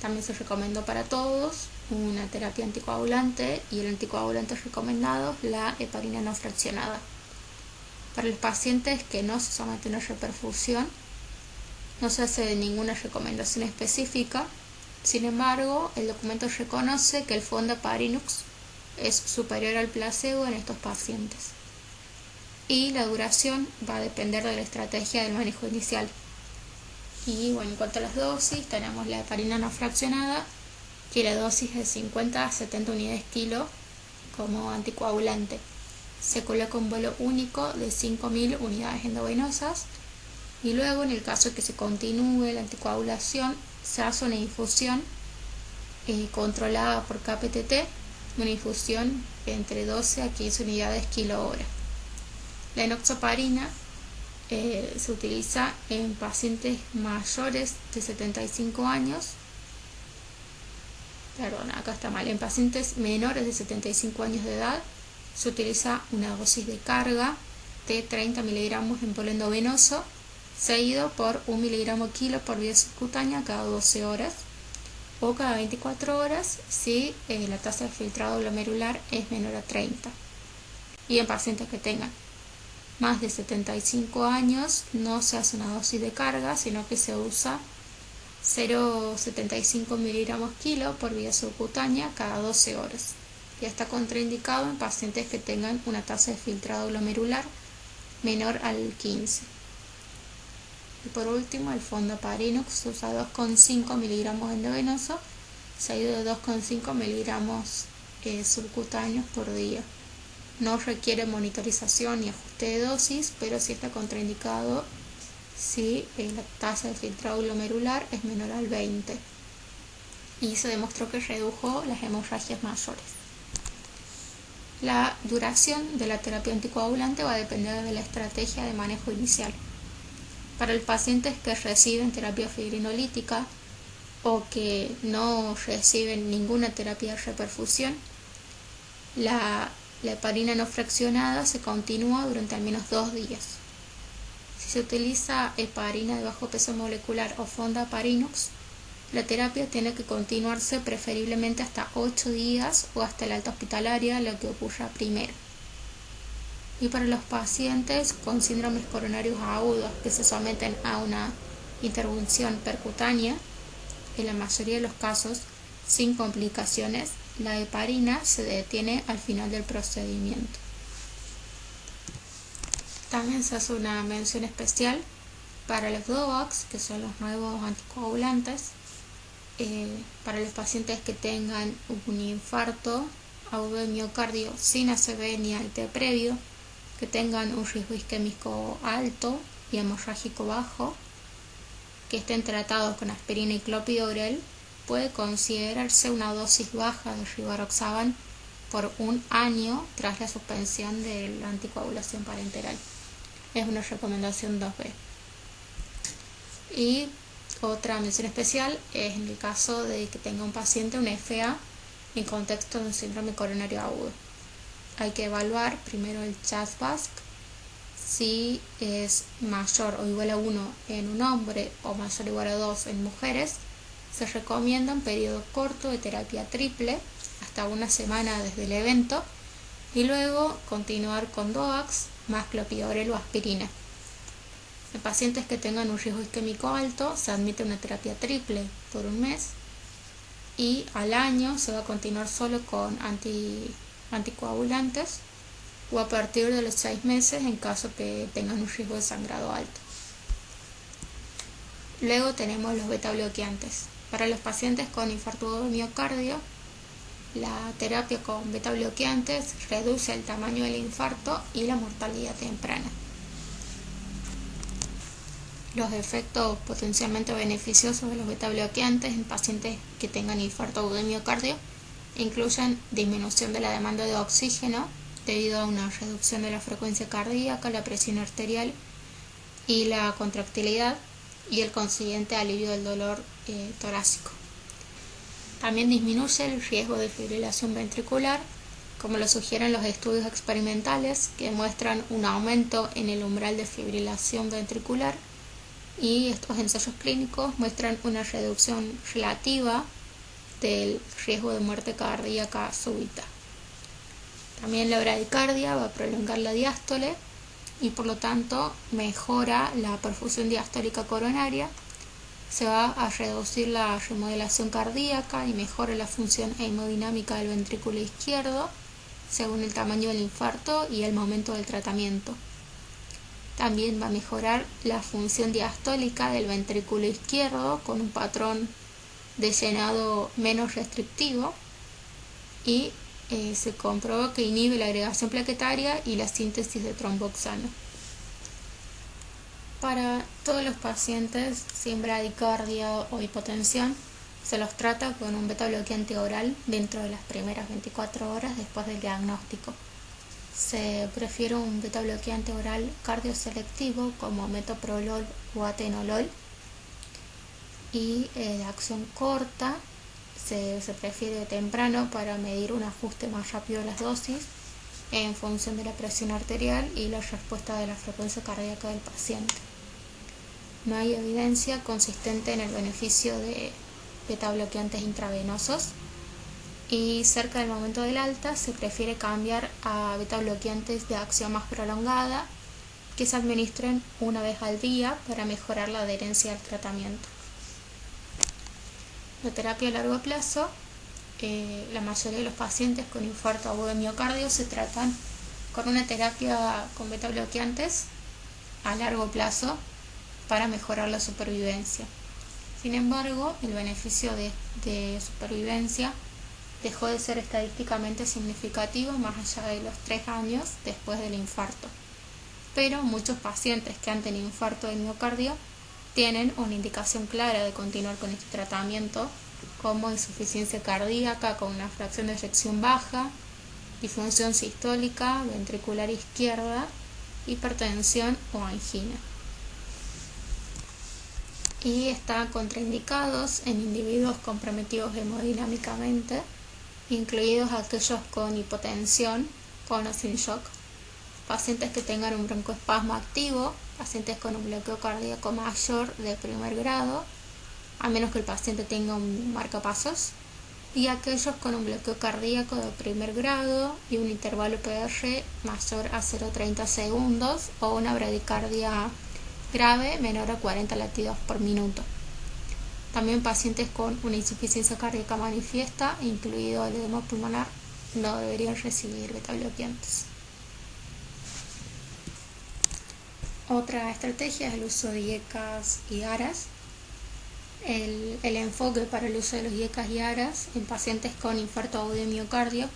también se recomendó para todos una terapia anticoagulante, y el anticoagulante recomendado la heparina no fraccionada. Para los pacientes que no se someten a reperfusión, no se hace ninguna recomendación específica. Sin embargo, el documento reconoce que el fondaparinux es superior al placebo en estos pacientes, y la duración va a depender de la estrategia del manejo inicial. Y bueno, en cuanto a las dosis, tenemos la heparina no fraccionada, que la dosis es de 50 a 70 unidades kilo como anticoagulante. Se coloca un vuelo único de 5.000 unidades endovenosas, y luego, en el caso de que se continúe la anticoagulación, se hace una infusión controlada por KPTT, una infusión entre 12 a 15 unidades kilo hora. La enoxaparina se utiliza en pacientes mayores de 75 años, en pacientes menores de 75 años de edad se utiliza una dosis de carga de 30 miligramos en polo endovenoso, seguido por 1 miligramo kilo por vía subcutánea cada 12 horas o cada 24 horas si la tasa de filtrado glomerular es menor a 30. Y en pacientes que tengan más de 75 años no se hace una dosis de carga, sino que se usa 0,75 miligramos kilo por vía subcutánea cada 12 horas. Ya está contraindicado en pacientes que tengan una tasa de filtrado glomerular menor al 15. Y por último, el fondaparinux se usa 2,5 miligramos endovenoso, seguido de 2,5 miligramos subcutáneos por día. No requiere monitorización ni ajuste de dosis, pero sí está contraindicado si la tasa de filtrado glomerular es menor al 20. Y se demostró que redujo las hemorragias mayores. La duración de la terapia anticoagulante va a depender de la estrategia de manejo inicial. Para los pacientes que reciben terapia fibrinolítica o que no reciben ninguna terapia de reperfusión, la heparina no fraccionada se continúa durante al menos 2 días. Si se utiliza heparina de bajo peso molecular o fondaparinux, la terapia tiene que continuarse preferiblemente hasta 8 días o hasta el alta hospitalaria, lo que ocurra primero. Y para los pacientes con síndromes coronarios agudos que se someten a una intervención percutánea, en la mayoría de los casos sin complicaciones, la heparina se detiene al final del procedimiento. También se hace una mención especial para los DOACs, que son los nuevos anticoagulantes, para los pacientes que tengan un infarto agudo de miocardio sin ACV ni ALT previo, que tengan un riesgo isquémico alto y hemorrágico bajo, que estén tratados con aspirina y clopidogrel, puede considerarse una dosis baja de rivaroxaban por 1 año tras la suspensión de la anticoagulación parenteral. Es una recomendación 2B. Y otra mención especial es en el caso de que tenga un paciente una FA en contexto de un síndrome coronario agudo. Hay que evaluar primero el CHA2-VASc. Si es mayor o igual a 1 en un hombre o mayor o igual a 2 en mujeres, se recomienda un periodo corto de terapia triple hasta 1 semana desde el evento y luego continuar con DOACs más clopidogrel o aspirina. En pacientes que tengan un riesgo isquémico alto se admite una terapia triple por 1 mes y al año se va a continuar solo con anticoagulantes o a partir de los 6 meses en caso que tengan un riesgo de sangrado alto. Luego tenemos los beta-bloqueantes. Para los pacientes con infarto agudo de miocardio, la terapia con beta-bloqueantes reduce el tamaño del infarto y la mortalidad temprana. Los efectos potencialmente beneficiosos de los beta-bloqueantes en pacientes que tengan infarto agudo de miocardio incluyen disminución de la demanda de oxígeno debido a una reducción de la frecuencia cardíaca, la presión arterial y la contractilidad y el consiguiente alivio del dolor torácico. También disminuye el riesgo de fibrilación ventricular, como lo sugieren los estudios experimentales que muestran un aumento en el umbral de fibrilación ventricular y estos ensayos clínicos muestran una reducción relativa del riesgo de muerte cardíaca súbita. También la bradicardia va a prolongar la diástole y por lo tanto mejora la perfusión diastólica coronaria, se va a reducir la remodelación cardíaca y mejora la función hemodinámica del ventrículo izquierdo según el tamaño del infarto y el momento del tratamiento. También va a mejorar la función diastólica del ventrículo izquierdo con un patrón de llenado menos restrictivo y se comprobó que inhibe la agregación plaquetaria y la síntesis de tromboxano. Para todos los pacientes sin bradicardia o hipotensión, se los trata con un beta-bloqueante oral dentro de las primeras 24 horas después del diagnóstico. Se prefiere un beta-bloqueante oral cardioselectivo como metoprolol o atenolol y de acción corta. Se prefiere temprano para medir un ajuste más rápido de las dosis en función de la presión arterial y la respuesta de la frecuencia cardíaca del paciente. No hay evidencia consistente en el beneficio de beta-bloqueantes intravenosos y cerca del momento del alta se prefiere cambiar a beta-bloqueantes de acción más prolongada que se administren 1 vez al día para mejorar la adherencia al tratamiento. La terapia a largo plazo, la mayoría de los pacientes con infarto agudo de miocardio se tratan con una terapia con beta-bloqueantes a largo plazo para mejorar la supervivencia. Sin embargo, el beneficio de supervivencia dejó de ser estadísticamente significativo más allá de los 3 años después del infarto. Pero muchos pacientes que han tenido infarto de miocardio tienen una indicación clara de continuar con este tratamiento, como insuficiencia cardíaca con una fracción de eyección baja, disfunción sistólica ventricular izquierda, hipertensión o angina. Y están contraindicados en individuos comprometidos hemodinámicamente, incluidos aquellos con hipotensión, con o sin shock, pacientes que tengan un broncoespasmo activo, pacientes con un bloqueo cardíaco mayor de primer grado, a menos que el paciente tenga un marcapasos, y aquellos con un bloqueo cardíaco de primer grado y un intervalo PR mayor a 0,30 segundos o una bradicardia grave menor a 40 latidos por minuto. También pacientes con una insuficiencia cardíaca manifiesta, incluido el edema pulmonar, no deberían recibir beta-bloqueantes. Otra estrategia es el uso de IECAS y ARAS. El enfoque para el uso de los IECAS y ARAS en pacientes con infarto agudo de miocardio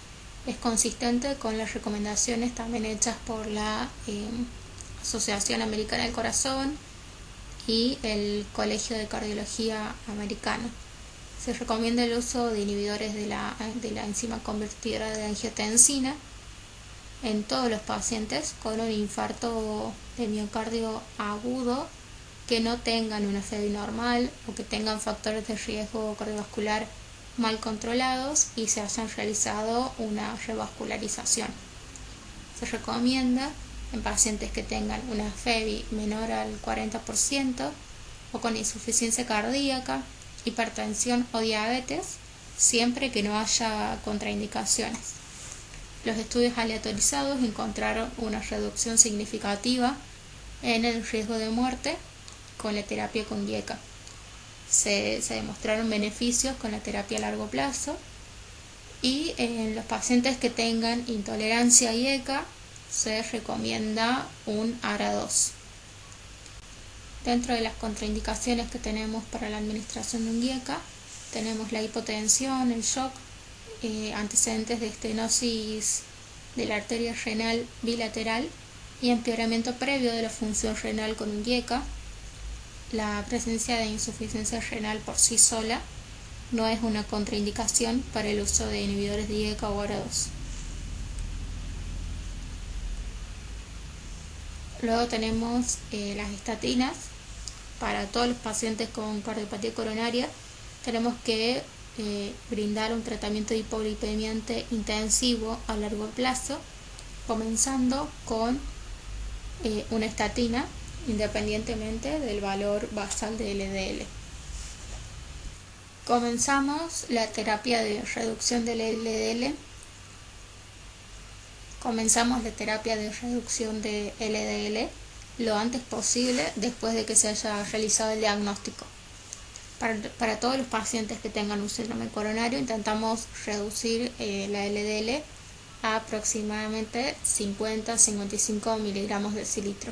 es consistente con las recomendaciones también hechas por la Asociación Americana del Corazón y el Colegio de Cardiología Americano. Se recomienda el uso de inhibidores de la enzima convertidora de angiotensina en todos los pacientes con un infarto de miocardio agudo que no tengan una FEBI normal o que tengan factores de riesgo cardiovascular mal controlados y se hayan realizado una revascularización. Se recomienda en pacientes que tengan una FEBI menor al 40% o con insuficiencia cardíaca, hipertensión o diabetes, siempre que no haya contraindicaciones. Los estudios aleatorizados encontraron una reducción significativa en el riesgo de muerte con la terapia con IECA. Se demostraron beneficios con la terapia a largo plazo y en los pacientes que tengan intolerancia a IECA se recomienda un ARA-2. Dentro de las contraindicaciones que tenemos para la administración de un IECA tenemos la hipotensión, el shock, antecedentes de estenosis de la arteria renal bilateral y empeoramiento previo de la función renal con un IECA. La presencia de insuficiencia renal por sí sola no es una contraindicación para el uso de inhibidores de IECA o ARA-2. Luego tenemos las estatinas. Para todos los pacientes con cardiopatía coronaria tenemos que brindar un tratamiento de hipolipemiante intensivo a largo plazo, comenzando con una estatina independientemente del valor basal de LDL. Comenzamos la terapia de reducción del LDL. Comenzamos la terapia de reducción de LDL lo antes posible después de que se haya realizado el diagnóstico. Para todos los pacientes que tengan un síndrome coronario intentamos reducir la LDL a aproximadamente 50-55 miligramos de decilitro.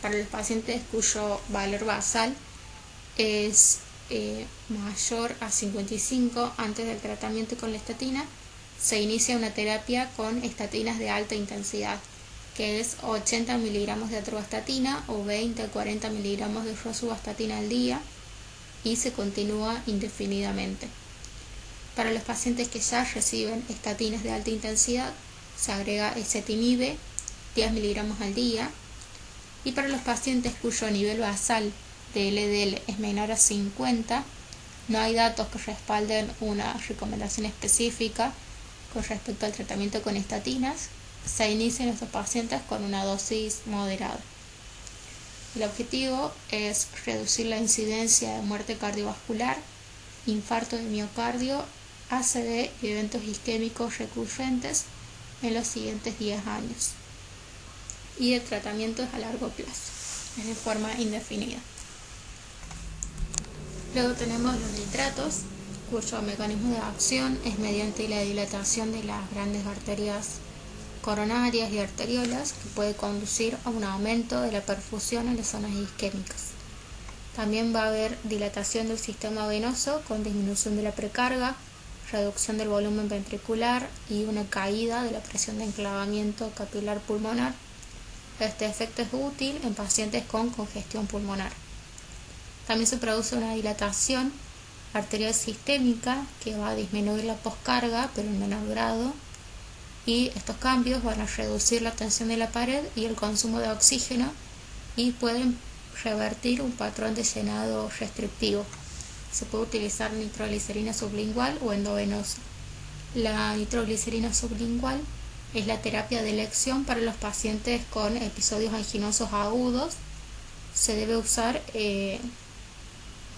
Para los pacientes cuyo valor basal es mayor a 55 antes del tratamiento con la estatina, se inicia una terapia con estatinas de alta intensidad, que es 80 miligramos de atorvastatina o 20-40 miligramos de rosuvastatina al día, y se continúa indefinidamente. Para los pacientes que ya reciben estatinas de alta intensidad, se agrega ezetimibe 10 miligramos al día, y para los pacientes cuyo nivel basal de LDL es menor a 50, no hay datos que respalden una recomendación específica con respecto al tratamiento con estatinas. Se inicia en estos pacientes con una dosis moderada. El objetivo es reducir la incidencia de muerte cardiovascular, infarto de miocardio, ACV y eventos isquémicos recurrentes en los siguientes 10 años. Y el tratamiento es a largo plazo, es de forma indefinida. Luego tenemos los nitratos, cuyo mecanismo de acción es mediante la dilatación de las grandes arterias coronarias y arteriolas, que puede conducir a un aumento de la perfusión en las zonas isquémicas. También va a haber dilatación del sistema venoso con disminución de la precarga, reducción del volumen ventricular y una caída de la presión de enclavamiento capilar pulmonar. Este efecto es útil en pacientes con congestión pulmonar. También se produce una dilatación arterial sistémica que va a disminuir la poscarga, pero en menor grado, y estos cambios van a reducir la tensión de la pared y el consumo de oxígeno y pueden revertir un patrón de llenado restrictivo. Se puede utilizar nitroglicerina sublingual o endovenosa. La nitroglicerina sublingual es la terapia de elección para los pacientes con episodios anginosos agudos. Se debe usar en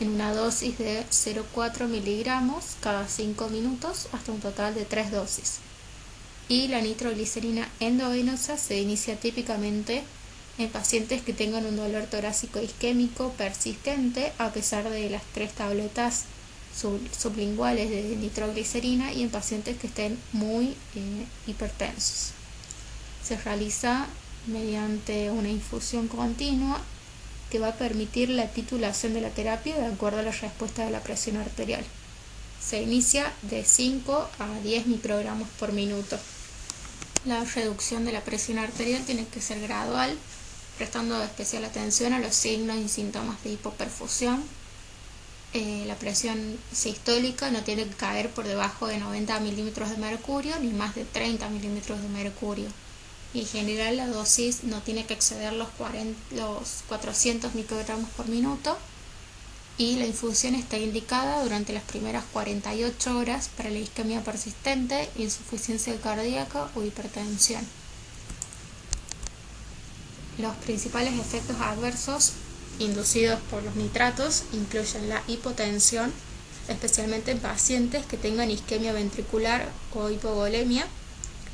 una dosis de 0,4 miligramos cada 5 minutos hasta un total de 3 dosis. Y la nitroglicerina endovenosa se inicia típicamente en pacientes que tengan un dolor torácico isquémico persistente a pesar de las 3 tabletas sublinguales de nitroglicerina y en pacientes que estén muy hipertensos. Se realiza mediante una infusión continua que va a permitir la titulación de la terapia de acuerdo a la respuesta de la presión arterial. Se inicia de 5 a 10 microgramos por minuto. La reducción de la presión arterial tiene que ser gradual, prestando especial atención a los signos y síntomas de hipoperfusión. la presión sistólica no tiene que caer por debajo de 90 milímetros de mercurio ni más de 30 milímetros de mercurio. Y en general la dosis no tiene que exceder los 400 microgramos por minuto, y la infusión está indicada durante las primeras 48 horas para la isquemia persistente, insuficiencia cardíaca o hipertensión. Los principales efectos adversos inducidos por los nitratos incluyen la hipotensión, especialmente en pacientes que tengan isquemia ventricular o hipovolemia.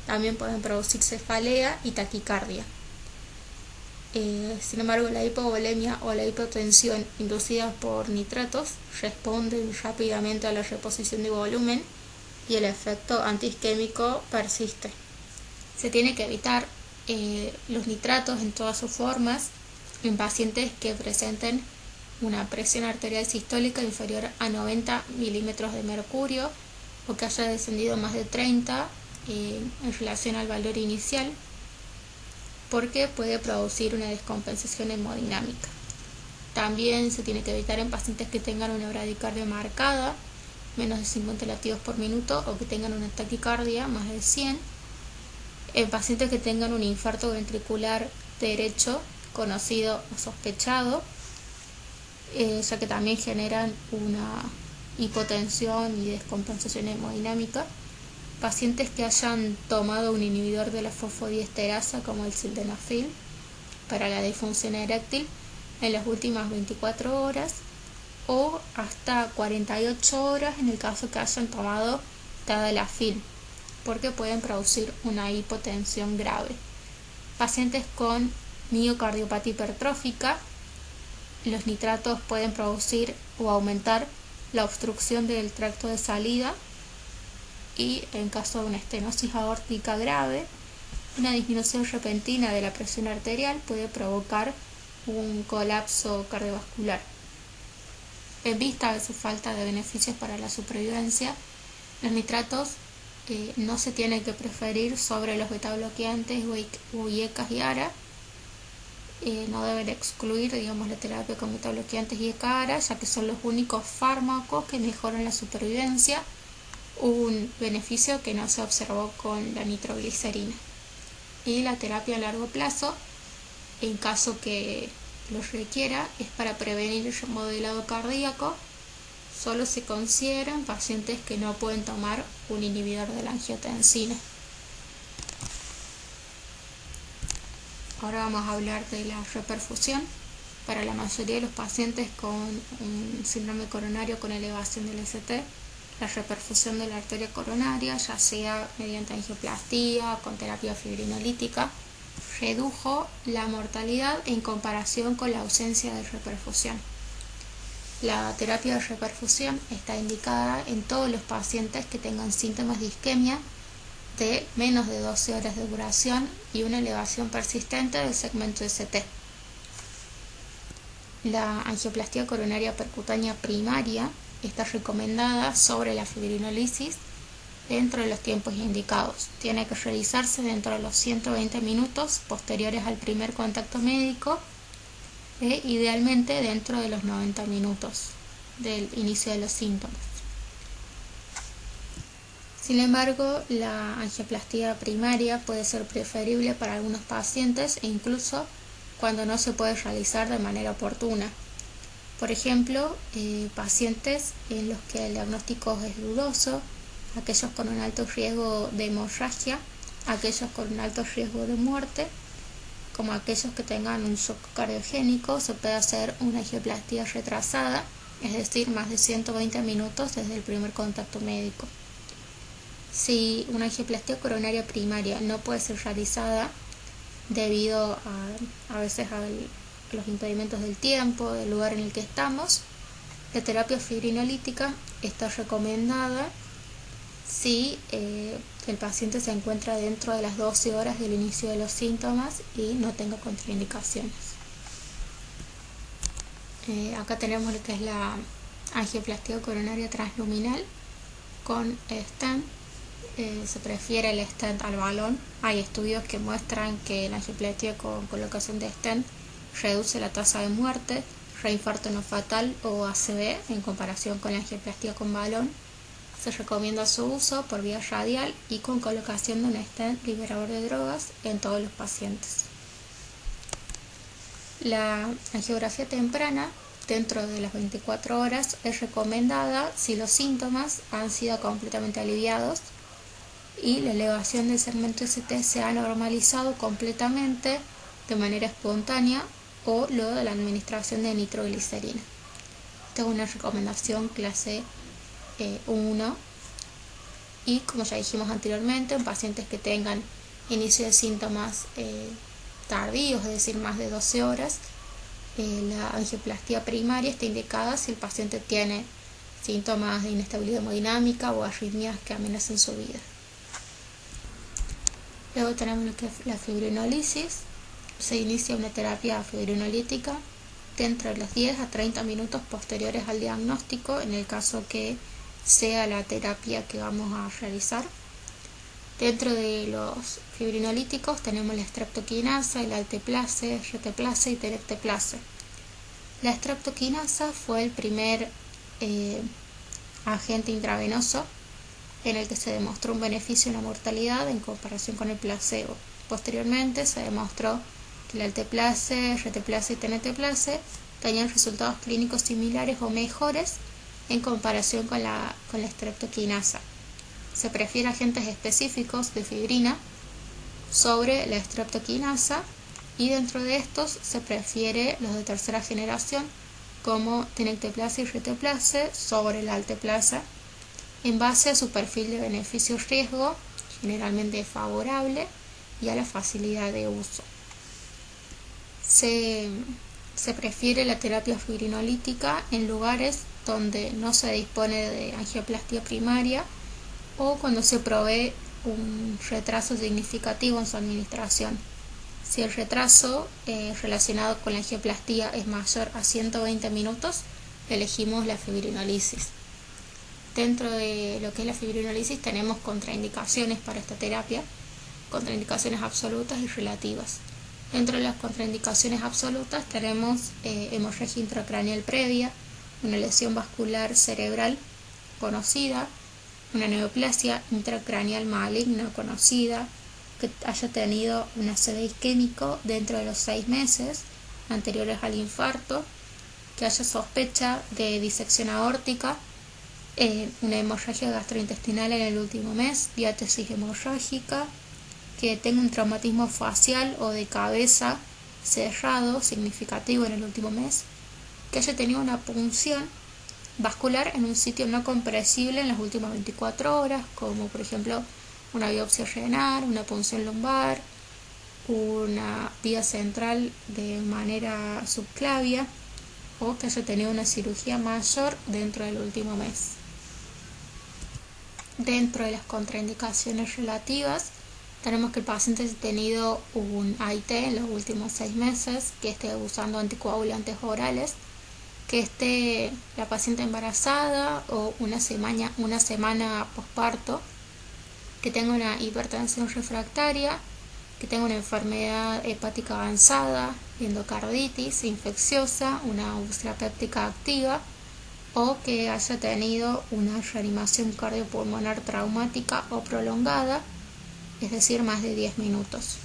También pueden producir cefalea y taquicardia. Sin embargo, la hipovolemia o la hipotensión inducida por nitratos responden rápidamente a la reposición de volumen y el efecto antiisquémico persiste. Se tiene que evitar los nitratos en todas sus formas en pacientes que presenten una presión arterial sistólica inferior a 90 milímetros de mercurio o que haya descendido más de 30 en relación al valor inicial, porque puede producir una descompensación hemodinámica. También se tiene que evitar en pacientes que tengan una bradicardia marcada, menos de 50 latidos por minuto, o que tengan una taquicardia, más de 100. En pacientes que tengan un infarto ventricular derecho conocido o sospechado, ya que también generan una hipotensión y descompensación hemodinámica. Pacientes que hayan tomado un inhibidor de la fosfodiesterasa como el sildenafil para la disfunción eréctil en las últimas 24 horas o hasta 48 horas en el caso que hayan tomado tadalafil, porque pueden producir una hipotensión grave. Pacientes con miocardiopatía hipertrófica, los nitratos pueden producir o aumentar la obstrucción del tracto de salida, y en caso de una estenosis aórtica grave, una disminución repentina de la presión arterial puede provocar un colapso cardiovascular. En vista de su falta de beneficios para la supervivencia, los nitratos no se tienen que preferir sobre los betabloqueantes o IECAS y ARA. No deben excluir, la terapia con betabloqueantes y ECA-ARA, ya que son los únicos fármacos que mejoran la supervivencia, un beneficio que no se observó con la nitroglicerina. Y la terapia a largo plazo, en caso que los requiera, es para prevenir el remodelado cardíaco. Solo se consideran pacientes que no pueden tomar un inhibidor de la angiotensina. Ahora vamos a hablar de la reperfusión. Para la mayoría de los pacientes con un síndrome coronario con elevación del ST, la reperfusión de la arteria coronaria, ya sea mediante angioplastía o con terapia fibrinolítica, redujo la mortalidad en comparación con la ausencia de reperfusión. La terapia de reperfusión está indicada en todos los pacientes que tengan síntomas de isquemia de menos de 12 horas de duración y una elevación persistente del segmento ST. La angioplastía coronaria percutánea primaria está recomendada sobre la fibrinolisis dentro de los tiempos indicados. Tiene que realizarse dentro de los 120 minutos posteriores al primer contacto médico e idealmente dentro de los 90 minutos del inicio de los síntomas. Sin embargo, la angioplastía primaria puede ser preferible para algunos pacientes e incluso cuando no se puede realizar de manera oportuna. Por ejemplo, pacientes en los que el diagnóstico es dudoso, aquellos con un alto riesgo de hemorragia, aquellos con un alto riesgo de muerte, como aquellos que tengan un shock cardiogénico, se puede hacer una angioplastía retrasada, es decir, más de 120 minutos desde el primer contacto médico. Si una angioplastía coronaria primaria no puede ser realizada debido a veces a los impedimentos del tiempo, del lugar en el que estamos, la terapia fibrinolítica está recomendada si el paciente se encuentra dentro de las 12 horas del inicio de los síntomas y no tenga contraindicaciones. Acá tenemos lo que es la angioplastía coronaria transluminal con stent. Se prefiere el stent al balón. Hay estudios que muestran que la angioplastía con colocación de stent reduce la tasa de muerte, reinfarto no fatal o ACV en comparación con la angioplastia con balón. Se recomienda su uso por vía radial y con colocación de un stent liberador de drogas en todos los pacientes. La angiografía temprana dentro de las 24 horas es recomendada si los síntomas han sido completamente aliviados y la elevación del segmento ST se ha normalizado completamente de manera espontánea o luego de la administración de nitroglicerina. Esta es una recomendación clase 1 y, como ya dijimos anteriormente, en pacientes que tengan inicio de síntomas tardíos, es decir, más de 12 horas, la angioplastia primaria está indicada si el paciente tiene síntomas de inestabilidad hemodinámica o arritmias que amenacen su vida. Luego tenemos lo que es la fibrinolisis. Se inicia una terapia fibrinolítica dentro de los 10 a 30 minutos posteriores al diagnóstico, en el caso que sea la terapia que vamos a realizar. Dentro de los fibrinolíticos tenemos la streptokinasa, el alteplase, reteplase y terecteplase. La streptokinasa fue el primer agente intravenoso en el que se demostró un beneficio en la mortalidad en comparación con el placebo. Posteriormente se demostró que el alteplase, reteplase y teneteplase tenían resultados clínicos similares o mejores en comparación con la streptokinasa. Se prefiere agentes específicos de fibrina sobre la streptokinasa y dentro de estos se prefiere los de tercera generación como tenecteplase y reteplase sobre la alteplase en base a su perfil de beneficio-riesgo, generalmente favorable, y a la facilidad de uso. Se prefiere la terapia fibrinolítica en lugares donde no se dispone de angioplastia primaria o cuando se provee un retraso significativo en su administración. Si el retraso relacionado con la angioplastia es mayor a 120 minutos, elegimos la fibrinolisis. Dentro de lo que es la fibrinolisis tenemos contraindicaciones para esta terapia, contraindicaciones absolutas y relativas. Dentro de las contraindicaciones absolutas tenemos hemorragia intracraneal previa, una lesión vascular cerebral conocida, una neoplasia intracraneal maligna conocida, que haya tenido un ACV isquémico dentro de los 6 meses anteriores al infarto, que haya sospecha de disección aórtica, una hemorragia gastrointestinal en el último mes, diátesis hemorrágica, que tenga un traumatismo facial o de cabeza cerrado significativo en el último mes, que haya tenido una punción vascular en un sitio no compresible en las últimas 24 horas, como por ejemplo una biopsia renal, una punción lumbar, una vía central de manera subclavia o que haya tenido una cirugía mayor dentro del último mes. Dentro de las contraindicaciones relativas tenemos que el paciente haya tenido un AIT en los últimos 6 meses, que esté usando anticoagulantes orales, que esté la paciente embarazada o una semana posparto, que tenga una hipertensión refractaria, que tenga una enfermedad hepática avanzada, endocarditis infecciosa, una úlcera péptica activa o que haya tenido una reanimación cardiopulmonar traumática o prolongada, es decir, más de 10 minutos.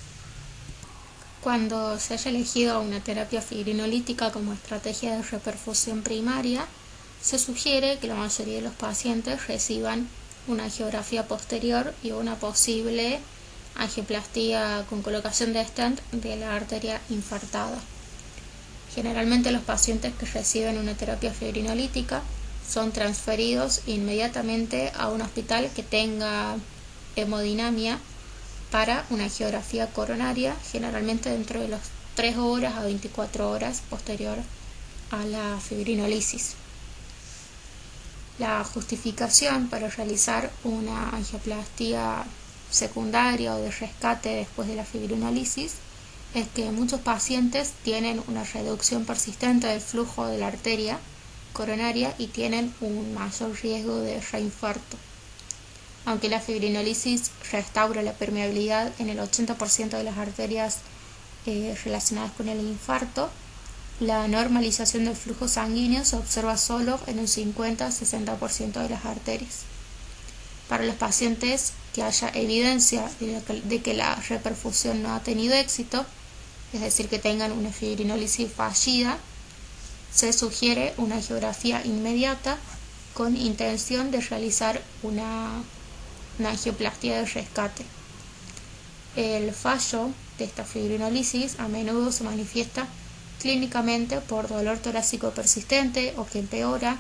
Cuando se haya elegido una terapia fibrinolítica como estrategia de reperfusión primaria, se sugiere que la mayoría de los pacientes reciban una angiografía posterior y una posible angioplastia con colocación de stent de la arteria infartada. Generalmente los pacientes que reciben una terapia fibrinolítica son transferidos inmediatamente a un hospital que tenga hemodinamia para una angiografía coronaria, generalmente dentro de las 3 horas a 24 horas posterior a la fibrinolisis. La justificación para realizar una angioplastia secundaria o de rescate después de la fibrinolisis es que muchos pacientes tienen una reducción persistente del flujo de la arteria coronaria y tienen un mayor riesgo de reinfarto. Aunque la fibrinolisis restaura la permeabilidad en el 80% de las arterias relacionadas con el infarto, la normalización del flujo sanguíneo se observa solo en un 50-60% de las arterias. Para los pacientes que haya evidencia de que la reperfusión no ha tenido éxito, es decir, que tengan una fibrinólisis fallida, se sugiere una angiografía inmediata con intención de realizar una angioplastía de rescate. El fallo de esta fibrinólisis a menudo se manifiesta clínicamente por dolor torácico persistente o que empeora,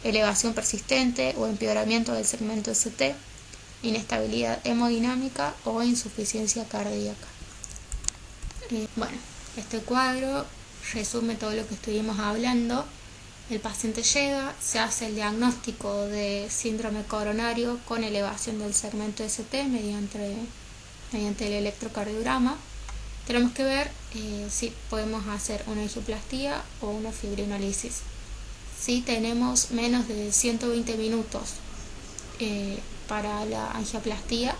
elevación persistente o empeoramiento del segmento ST, inestabilidad hemodinámica o insuficiencia cardíaca. Bueno, este cuadro resume todo lo que estuvimos hablando. El paciente llega, se hace el diagnóstico de síndrome coronario con elevación del segmento ST mediante el electrocardiograma. Tenemos que ver si podemos hacer una angioplastía o una fibrinólisis. Si tenemos menos de 120 minutos para la angioplastía,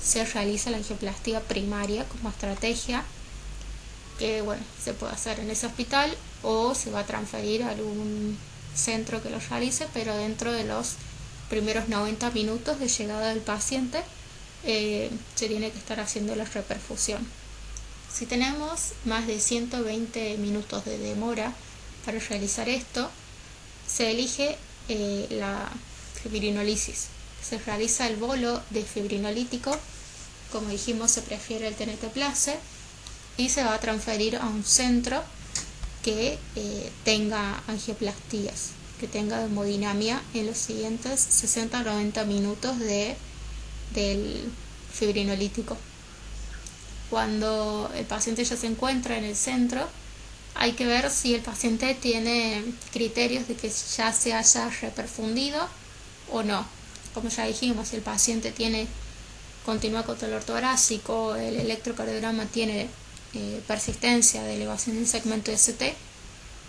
se realiza la angioplastía primaria como estrategia, que bueno, se puede hacer en ese hospital o se va a transferir a algún centro que lo realice, pero dentro de los primeros 90 minutos de llegada del paciente se tiene que estar haciendo la reperfusión. Si tenemos más de 120 minutos de demora para realizar esto, se elige la fibrinólisis. Se realiza el bolo de fibrinolítico, como dijimos se prefiere el tenecteplase, y se va a transferir a un centro que tenga angioplastías, que tenga hemodinamia en los siguientes 60-90 minutos del fibrinolítico. Cuando el paciente ya se encuentra en el centro, hay que ver si el paciente tiene criterios de que ya se haya reperfundido o no. Como ya dijimos, si el paciente continúa con dolor torácico, el electrocardiograma tiene persistencia de elevación del segmento ST,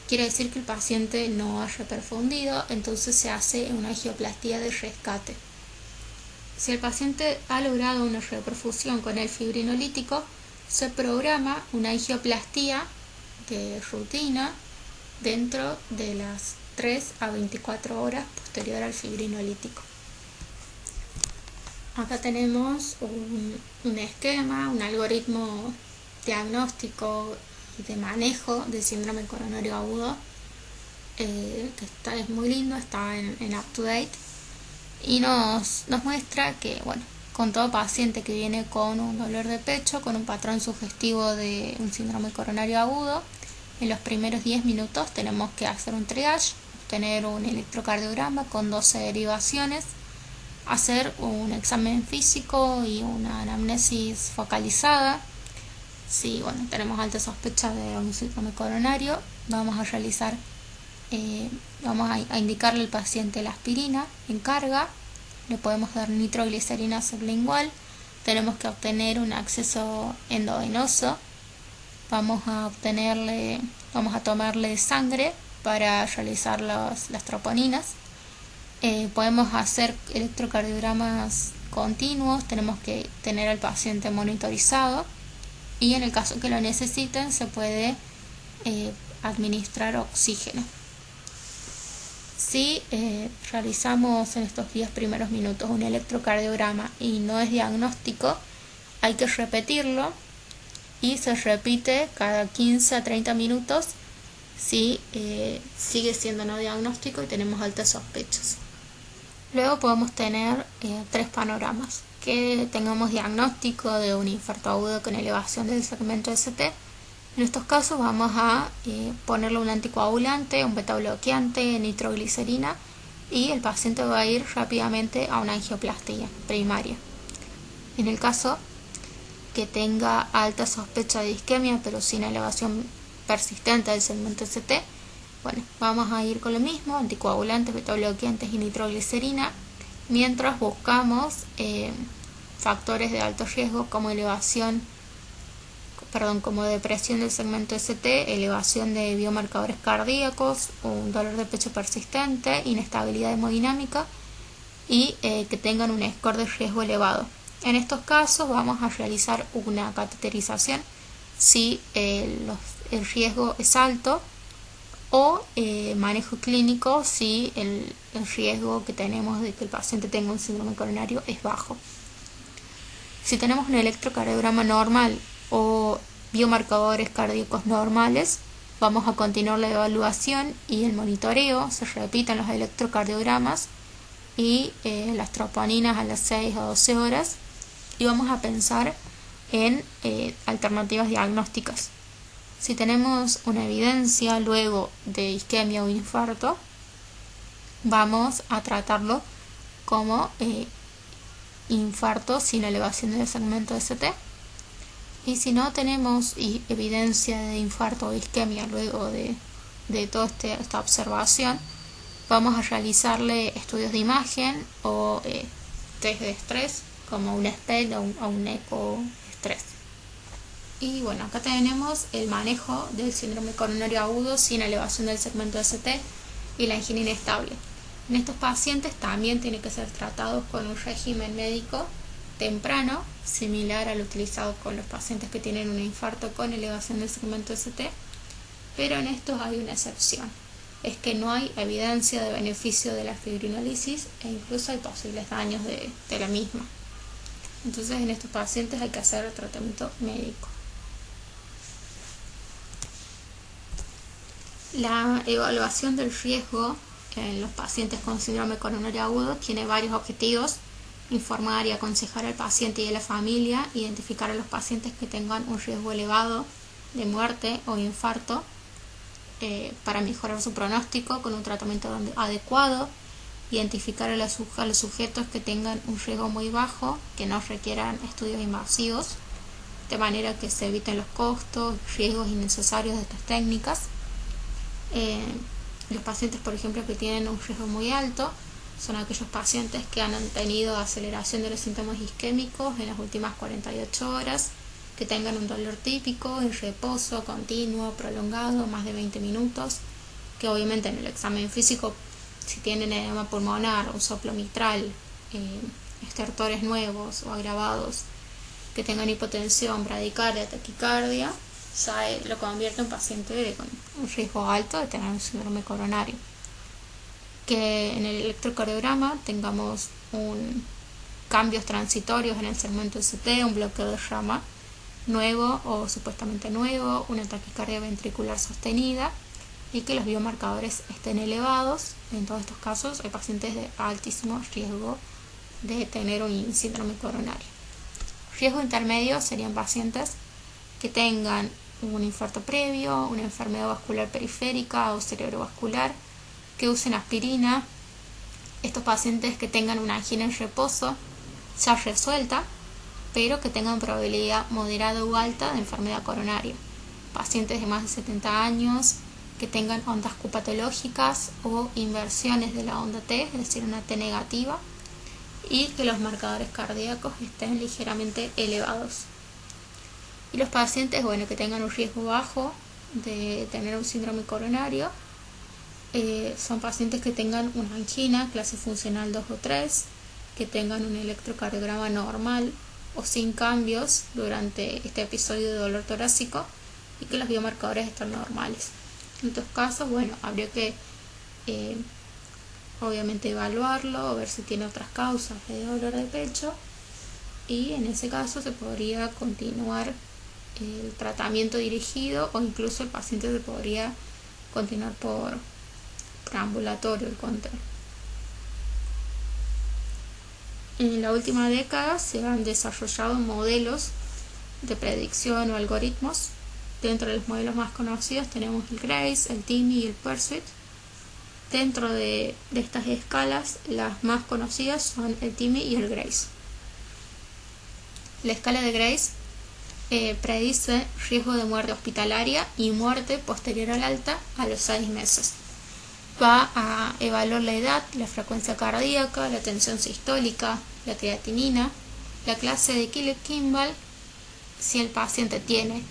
quiere decir que el paciente no ha reperfundido, entonces se hace una angioplastía de rescate. Si el paciente ha logrado una reperfusión con el fibrinolítico, se programa una angioplastía de rutina dentro de las 3 a 24 horas posterior al fibrinolítico. Acá tenemos un esquema, un algoritmo diagnóstico y de manejo de síndrome coronario agudo, que es muy lindo, está en UpToDate, y nos muestra que, bueno, con todo paciente que viene con un dolor de pecho, con un patrón sugestivo de un síndrome coronario agudo, en los primeros 10 minutos tenemos que hacer un triage, obtener un electrocardiograma con 12 derivaciones, hacer un examen físico y una anamnesis focalizada. Si tenemos alta sospecha de un síndrome coronario, vamos a indicarle al paciente la aspirina en carga, le podemos dar nitroglicerina sublingual, tenemos que obtener un acceso endovenoso, vamos a tomarle sangre para realizar las troponinas, podemos hacer electrocardiogramas continuos, tenemos que tener al paciente monitorizado y en el caso que lo necesiten se puede administrar oxígeno. Si realizamos en estos 10 primeros minutos un electrocardiograma y no es diagnóstico, hay que repetirlo y se repite cada 15 a 30 minutos si sigue siendo no diagnóstico y tenemos altas sospechas. Luego podemos tener 3 panoramas: que tengamos diagnóstico de un infarto agudo con elevación del segmento ST. En estos casos vamos a ponerle un anticoagulante, un beta-bloqueante, nitroglicerina, y el paciente va a ir rápidamente a una angioplastía primaria. En el caso que tenga alta sospecha de isquemia pero sin elevación persistente del segmento ST, vamos a ir con lo mismo, anticoagulantes, beta-bloqueantes y nitroglicerina, mientras buscamos factores de alto riesgo como como depresión del segmento ST, elevación de biomarcadores cardíacos, un dolor de pecho persistente, inestabilidad hemodinámica y que tengan un score de riesgo elevado. En estos casos vamos a realizar una cateterización si el riesgo es alto o manejo clínico si el riesgo que tenemos de que el paciente tenga un síndrome coronario es bajo. Si tenemos un electrocardiograma normal o biomarcadores cardíacos normales, vamos a continuar la evaluación y el monitoreo, se repiten los electrocardiogramas y las troponinas a las 6 o 12 horas, y vamos a pensar en alternativas diagnósticas. Si tenemos una evidencia luego de isquemia o infarto, vamos a tratarlo como infarto sin elevación del segmento ST. Y si no tenemos evidencia de infarto o isquemia luego de toda esta observación, vamos a realizarle estudios de imagen o test de estrés, como un SPECT o un eco estrés. Y bueno, acá tenemos el manejo del síndrome coronario agudo sin elevación del segmento ST y la angina inestable. En estos pacientes también tiene que ser tratados con un régimen médico temprano, similar al utilizado con los pacientes que tienen un infarto con elevación del segmento ST, pero en estos hay una excepción, es que no hay evidencia de beneficio de la fibrinólisis e incluso hay posibles daños de la misma. Entonces en estos pacientes hay que hacer tratamiento médico. La evaluación del riesgo en los pacientes con síndrome coronario agudo tiene varios objetivos: informar y aconsejar al paciente y a la familia, identificar a los pacientes que tengan un riesgo elevado de muerte o infarto para mejorar su pronóstico con un tratamiento adecuado, identificar a los sujetos que tengan un riesgo muy bajo, que no requieran estudios invasivos, de manera que se eviten los costos, riesgos innecesarios de estas técnicas. Los pacientes, por ejemplo, que tienen un riesgo muy alto son aquellos pacientes que han tenido aceleración de los síntomas isquémicos en las últimas 48 horas, que tengan un dolor típico, en reposo continuo, prolongado, más de 20 minutos, que obviamente en el examen físico, si tienen edema pulmonar, un soplo mitral, estertores nuevos o agravados, que tengan hipotensión, bradicardia, taquicardia, ya lo convierte en paciente con un riesgo alto de tener un síndrome coronario. Que en el electrocardiograma tengamos cambios transitorios en el segmento ST, un bloqueo de rama nuevo o supuestamente nuevo, una taquicardia ventricular sostenida y que los biomarcadores estén elevados. En todos estos casos hay pacientes de altísimo riesgo de tener un síndrome coronario. Riesgo intermedio serían pacientes que tengan un infarto previo, una enfermedad vascular periférica o cerebrovascular, que usen aspirina, estos pacientes que tengan una angina en reposo ya resuelta, pero que tengan probabilidad moderada o alta de enfermedad coronaria, pacientes de más de 70 años, que tengan ondas Q patológicas o inversiones de la onda T, es decir, una T negativa, y que los marcadores cardíacos estén ligeramente elevados. Y los pacientes, que tengan un riesgo bajo de tener un síndrome coronario, son pacientes que tengan una angina, clase funcional 2 o 3, que tengan un electrocardiograma normal o sin cambios durante este episodio de dolor torácico y que los biomarcadores estén normales. En estos casos, habría que obviamente evaluarlo, ver si tiene otras causas de dolor de pecho, y en ese caso se podría continuar el tratamiento dirigido o incluso el paciente se podría continuar por ambulatorio el control. En la última década se han desarrollado modelos de predicción o algoritmos. Dentro de los modelos más conocidos tenemos el Grace, el TIMI y el Pursuit. Dentro de estas escalas, las más conocidas son el TIMI y el Grace. La escala de Grace predice riesgo de muerte hospitalaria y muerte posterior al alta a los 6 meses. Va a evaluar la edad, la frecuencia cardíaca, la tensión sistólica, la creatinina, la clase de Kille-Kimball, si el paciente tiene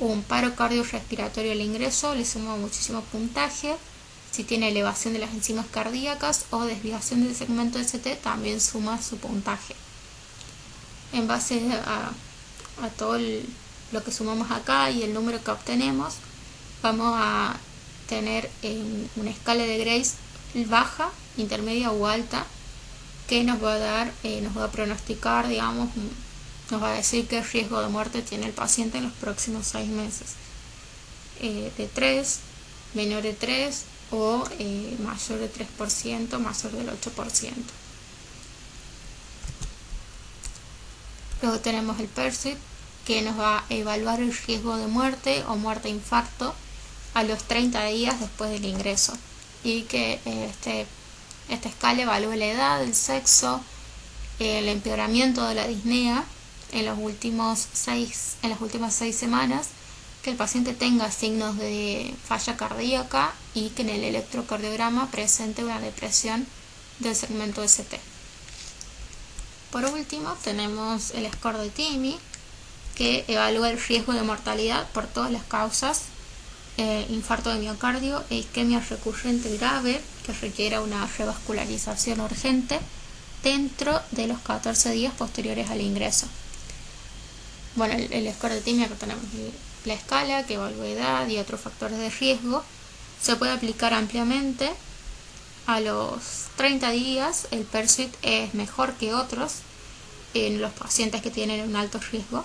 un paro cardiorrespiratorio al ingreso, le suma muchísimo puntaje. Si tiene elevación de las enzimas cardíacas o desviación del segmento ST, también suma su puntaje. En base a todo lo que sumamos acá y el número que obtenemos, vamos a tener una escala de Grace baja, intermedia o alta, que nos va a dar, nos va a pronosticar, digamos, nos va a decir qué riesgo de muerte tiene el paciente en los próximos 6 meses. De 3, menor de 3 o mayor de 3%, mayor del 8%. Luego tenemos el PERSIT, que nos va a evaluar el riesgo de muerte o muerte-infarto a los 30 días después del ingreso, y que esta escala evalúa la edad, el sexo, el empeoramiento de la disnea en las últimas 6 semanas, que el paciente tenga signos de falla cardíaca y que en el electrocardiograma presente una depresión del segmento ST. Por último, tenemos el score de TIMI, que evalúa el riesgo de mortalidad por todas las causas, infarto de miocardio e isquemia recurrente grave que requiera una revascularización urgente dentro de los 14 días posteriores al ingreso. Bueno, el score de TIMI, acá tenemos la escala que evalúa edad y otros factores de riesgo. Se puede aplicar ampliamente. A los 30 días el PERSIT es mejor que otros en los pacientes que tienen un alto riesgo,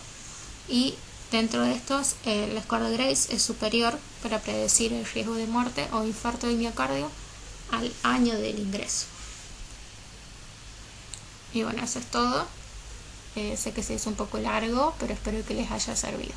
y dentro de estos el score de Grace es superior para predecir el riesgo de muerte o infarto de miocardio al año del ingreso. Y bueno, eso es todo. Sé que se hizo un poco largo, pero espero que les haya servido.